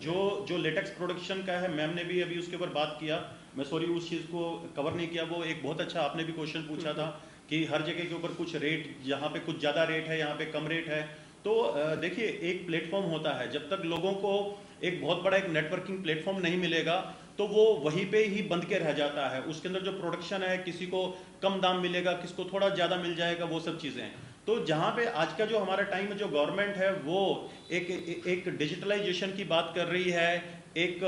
जो लेटेक्स प्रोडक्शन का है, मैम ने भी अभी उसके ऊपर बात किया, मैं सॉरी उस चीज़ को कवर नहीं किया। वो एक बहुत अच्छा आपने भी क्वेश्चन पूछा था कि हर जगह के ऊपर कुछ रेट, यहाँ पे कुछ ज़्यादा रेट है, यहाँ पे कम रेट है। तो देखिए, एक प्लेटफॉर्म होता है, जब तक लोगों को एक बहुत बड़ा एक नेटवर्किंग प्लेटफॉर्म नहीं मिलेगा तो वो वहीं पे ही बंद के रह जाता है। उसके अंदर जो प्रोडक्शन है, किसी को कम दाम मिलेगा, किसको थोड़ा ज़्यादा मिल जाएगा, वो सब चीज़ें हैं। तो जहाँ पे आज का जो हमारा टाइम में जो गवर्नमेंट है वो एक डिजिटलाइजेशन की बात कर रही है, एक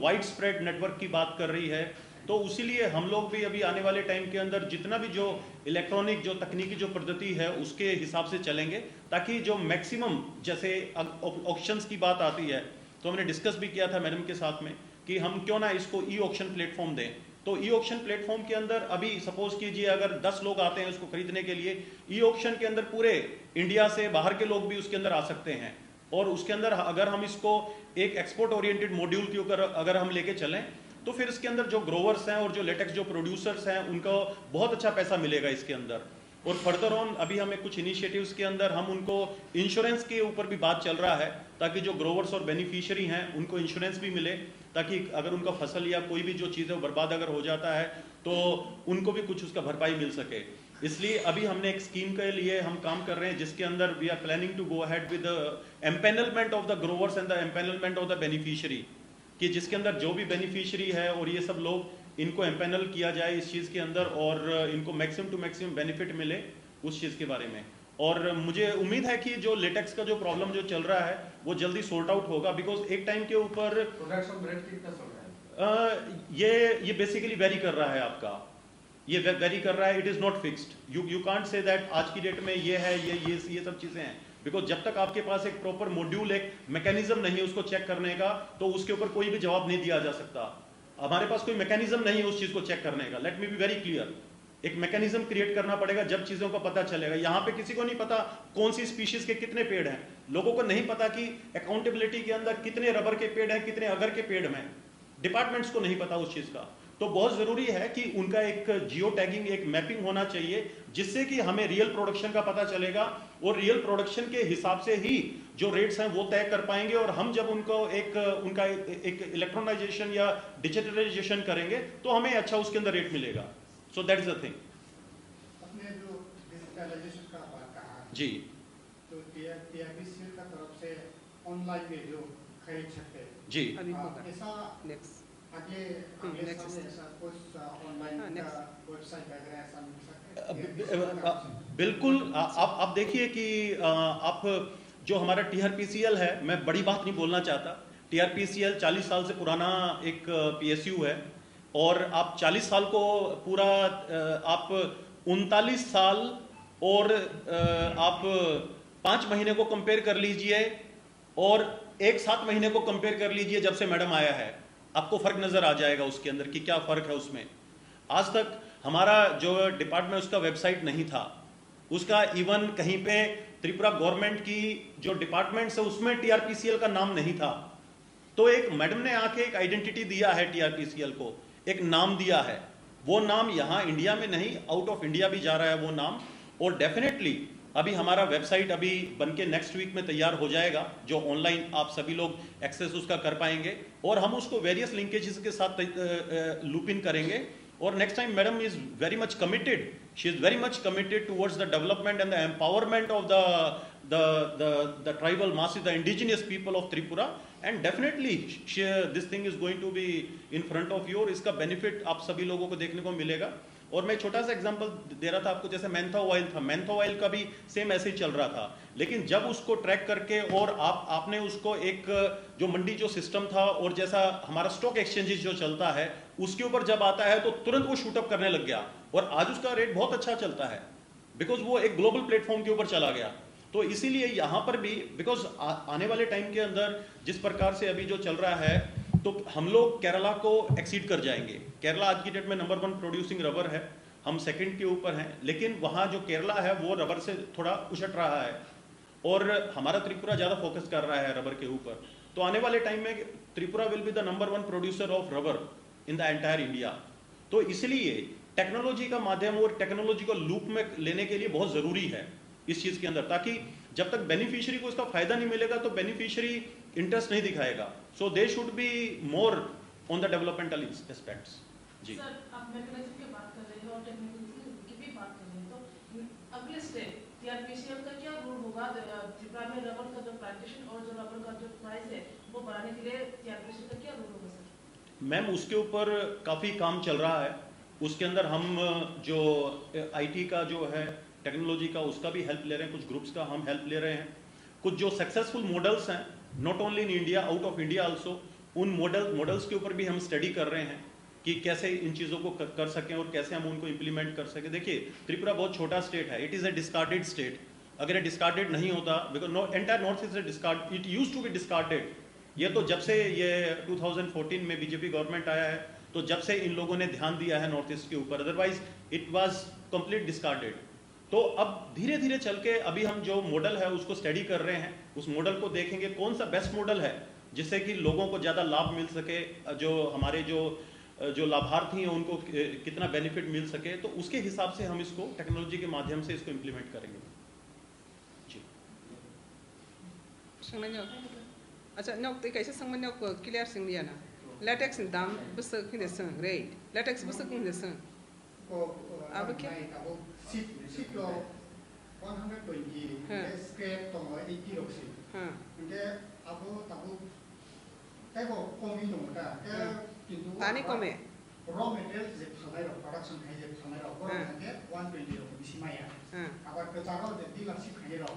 वाइड स्प्रेड नेटवर्क की बात कर रही है, तो उसीलिए हम लोग भी अभी आने वाले टाइम के अंदर जितना भी जो इलेक्ट्रॉनिक जो तकनीकी जो पद्धति है उसके हिसाब से चलेंगे, ताकि जो मैक्सिमम, जैसे ऑक्शंस की बात आती है तो हमने डिस्कस भी किया था मैडम के साथ में कि हम क्यों ना इसको ई ऑक्शन प्लेटफॉर्म दें। तो ई ऑक्शन प्लेटफॉर्म के अंदर अभी सपोज कीजिए अगर 10 लोग आते हैं उसको खरीदने के लिए, ई ऑक्शन के अंदर पूरे इंडिया से बाहर के लोग भी उसके अंदर आ सकते हैं। और उसके अंदर अगर हम इसको एक एक्सपोर्ट ओरिएंटेड मॉड्यूल के ऊपर अगर हम लेके चलें, तो फिर इसके अंदर जो ग्रोवर्स हैं और जो लेटेक्स जो प्रोड्यूसर्स हैं उनको बहुत अच्छा पैसा मिलेगा इसके अंदर। और फर्दर ऑन अभी हमें कुछ इनिशिएटिव्स के अंदर हम उनको इंश्योरेंस के ऊपर भी बात चल रहा है, ताकि जो ग्रोवर्स और बेनिफिशियरी हैं उनको इंश्योरेंस भी मिले, ताकि अगर उनका फसल या कोई भी जो चीज़ है वो बर्बाद अगर हो जाता है तो उनको भी कुछ उसका भरपाई मिल सके। इसलिए अभी हमने एक स्कीम के लिए हम काम कर रहे हैं जिसके अंदर we are planning to go ahead with empanelment of the growers and the empanelment of the beneficiary, कि जिसके अंदर जो भी बेनिफिशियरी है और ये सब लोग, इनको एम्पैनल किया जाए इस चीज़ के अंदर और इनको मैक्सिमम टू मैक्सिमम बेनिफिट मिले उस चीज़ के बारे में। और मुझे उम्मीद है कि जो लेटेक्स का जो प्रॉब्लम जो चल रहा है वो जल्दी सॉर्ट आउट होगा, बिकॉज एक टाइम के ऊपर प्रोडक्शन रेट कितना चल रहा है? ये बेसिकली वेरी कर रहा है आपका, ये वेरी कर रहा है, it is not fixed. You can't say that आज की डेट में ये है, ये सब चीज़ें हैं, बिकॉज जब तक आपके पास एक प्रॉपर मॉड्यूल, एक मैकेनिज्म नहीं है उसको चेक करने का, तो उसके ऊपर कोई भी जवाब नहीं दिया जा सकता। हमारे पास कोई मैकेनिज्म नहीं है उस चीज़ को चेक करने का। Let me be very clear, एक मैकेनिज्म क्रिएट करना पड़ेगा, जब चीज़ों का पता चलेगा। यहाँ पे किसी को नहीं पता कौन सी स्पीशीज के कितने पेड़ हैं, लोगों को नहीं पता कि अकाउंटेबिलिटी के अंदर कितने रबर के पेड़ हैं, कितने अगर के पेड़ हैं, डिपार्टमेंट्स को नहीं पता उस चीज़ का। तो बहुत ज़रूरी है कि उनका एक जियो टैगिंग, एक मैपिंग होना चाहिए, जिससे कि हमें रियल प्रोडक्शन का पता चलेगा और रियल प्रोडक्शन के हिसाब से ही जो रेट्स हैं वो तय कर पाएंगे। और हम जब उनको उनका एक इलेक्ट्रॉनाइजेशन या डिजिटलाइजेशन करेंगे तो हमें अच्छा उसके अंदर रेट मिलेगा। So that is the thing. अपने जो डिजिटलाइजेशन का बात कहा जी, तो टीआरपीसी का तरफ से ऑनलाइन में जो खरीद सकते हैं जी, ऐसा नेक्स्ट आगे ऐसा कुछ ऑनलाइन का वेबसाइट वगैरह ऐसा मिल सकता है? बिल्कुल। आप देखिए कि आप जो हमारा टीआरपीसीएल है, मैं बड़ी बात नहीं बोलना चाहता, टीआरपीसीएल 40 साल से पुराना एक पीएसयू है, और आप 40 साल को पूरा आप 39 साल और आप 5 महीने को कंपेयर कर लीजिए और 1 7 महीने को कंपेयर कर लीजिए जब से मैडम आया है, आपको फर्क नजर आ जाएगा उसके अंदर कि क्या फर्क है उसमें। आज तक हमारा जो डिपार्टमेंट उसका वेबसाइट नहीं था, उसका इवन कहीं पे त्रिपुरा गवर्नमेंट की जो डिपार्टमेंट्स है उसमें टीआरपीसीएल का नाम नहीं था। तो एक मैडम ने आके एक आइडेंटिटी दिया है टीआरपीसीएल को, एक नाम दिया है। वो नाम यहाँ इंडिया में नहीं, आउट ऑफ इंडिया भी जा रहा है वो नाम। और डेफिनेटली अभी हमारा वेबसाइट अभी बनके नेक्स्ट वीक में तैयार हो जाएगा, जो ऑनलाइन आप सभी लोग एक्सेस उसका कर पाएंगे। और हम उसको वेरियस लिंकेजेस के साथ लूप इन करेंगे। और next time madam is very much committed, she is very much committed towards the development and the empowerment of the tribal masses, the indigenous people of Tripura, and definitely this thing is going to be in front of you और इसका बेनिफिट आप सभी लोगों को देखने को मिलेगा। और मैं छोटा सा एग्जांपल दे रहा था आपको, जैसे मैंथा ऑयल था, मैंथा ऑयल का भी सेम ऐसे ही चल रहा था, लेकिन जब उसको ट्रैक करके और आपने उसको एक जो मंडी जो सिस्टम था और जैसा हमारा स्टॉक एक्सचेंजेस जो चलता है उसके ऊपर जब आता है तो तुरंत वो शूटअप करने लग गया और आज उसका रेट बहुत अच्छा चलता है, बिकॉज वो एक ग्लोबल प्लेटफॉर्म के ऊपर चला गया। तो इसीलिए यहाँ पर भी बिकॉज आने वाले टाइम के अंदर जिस प्रकार से अभी जो चल रहा है तो हम लोग केरला को एक्सीड कर जाएंगे। केरला आज की डेट में नंबर 1 प्रोड्यूसिंग रबर है, हम सेकंड के ऊपर हैं, लेकिन वहाँ जो केरला है वो रबर से थोड़ा उछट रहा है और हमारा त्रिपुरा ज़्यादा फोकस कर रहा है रबर के ऊपर। तो आने वाले टाइम में Tripura will be the number 1 producer of rubber in the entire India. तो इसलिए टेक्नोलॉजी का माध्यम और टेक्नोलॉजी को लूप में लेने के लिए बहुत ज़रूरी है इस चीज़ के अंदर, ताकि जब तक बेनिफिशियरी को इसका फायदा नहीं मिलेगा तो बेनिफिशियरी इंटरेस्ट नहीं दिखाएगा। So they should be more on the developmental aspects. जी सर, आप मैकेनिज्म की बात कर रहे हैं और टेक्निकल की भी बात कर रहे हैं, तो अगले स्टेप टीआरपीसीएल का क्या रोल होगा त्रिपुरा में रबर का जो प्लांटेशन और जो रबर का जो प्राइस है वो बढ़ाने के लिए टीआरपीसीएल का क्या रोल होगा सर? मैम उसके ऊपर काफ़ी काम चल रहा है, उसके अंदर हम जो आईटी का जो है टेक्नोलॉजी का उसका भी हेल्प ले रहे हैं, कुछ ग्रुप्स का हम हेल्प ले रहे हैं, कुछ जो सक्सेसफुल मॉडल्स हैं not only in India out of India also, उन मॉडल्स के ऊपर भी हम स्टडी कर रहे हैं कि कैसे इन चीज़ों को कर सकें और कैसे हम उनको इम्प्लीमेंट कर सकें। देखिए त्रिपुरा बहुत छोटा स्टेट है, it is a discarded state. अगर ये डिस्कार्डेड नहीं होता, because entire North East discard, it used to be discarded. ये तो जब से ये 2014 में बीजेपी गवर्नमेंट आया है तो जब से इन लोगों ने ध्यान दिया है नॉर्थ ईस्ट के ऊपर, otherwise it was complete discarded. तो अब धीरे धीरे चल के अभी हम जो मॉडल है उसको स्टडी कर रहे हैं, उस मॉडल को देखेंगे कौन सा बेस्ट मॉडल है जिससे कि लोगों को ज़्यादा लाभ मिल सके, जो हमारे जो लाभार्थी हैं उनको कितना बेनिफिट मिल सके, तो उसके हिसाब से हम इसको टेक्नोलॉजी के माध्यम से इसको इम्प्लीमेंट करेंगे। जी अच्छा नौक तो कैसे संग नौक क्लियर संग लिया ना लेटेक्स दाम बस किने संग रे लेटेक्स बस किने संग अब क्या सीट लो 120 स्क्रैप तो 80 रोक्सी उनके अब तब तब कमी दंगा किंतु पानी कमे रॉ मटेरियल जे खानाय रो प्रोडक्शन खाय जे खानाय रो बरो के 120 रो बिसिमाया आबार कचारो जे दिलासि खाय रो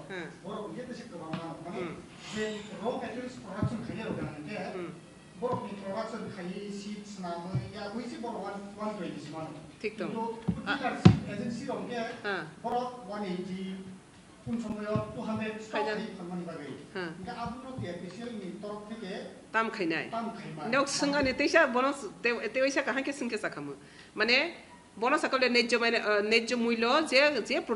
बरो के तसे गोबां माने जे रॉ मटेरियल्स प्रोडक्शन खाय रो गानके बरो नि प्रोडक्शन खाय सीट्स नाम या कोइसे बरो 120 मानो ठीक तो एजेंसी रो के बरो 180 उन समय 200 स्टॉक खामानि बागै के आबुनो टीआरपीसीएल नि तरफ থেকে ताम खाइनाय नौक संगाने तैसा बोनस तेवैसा कहां के संके साखामो माने बोनस सकले नेज्य मूल्य जे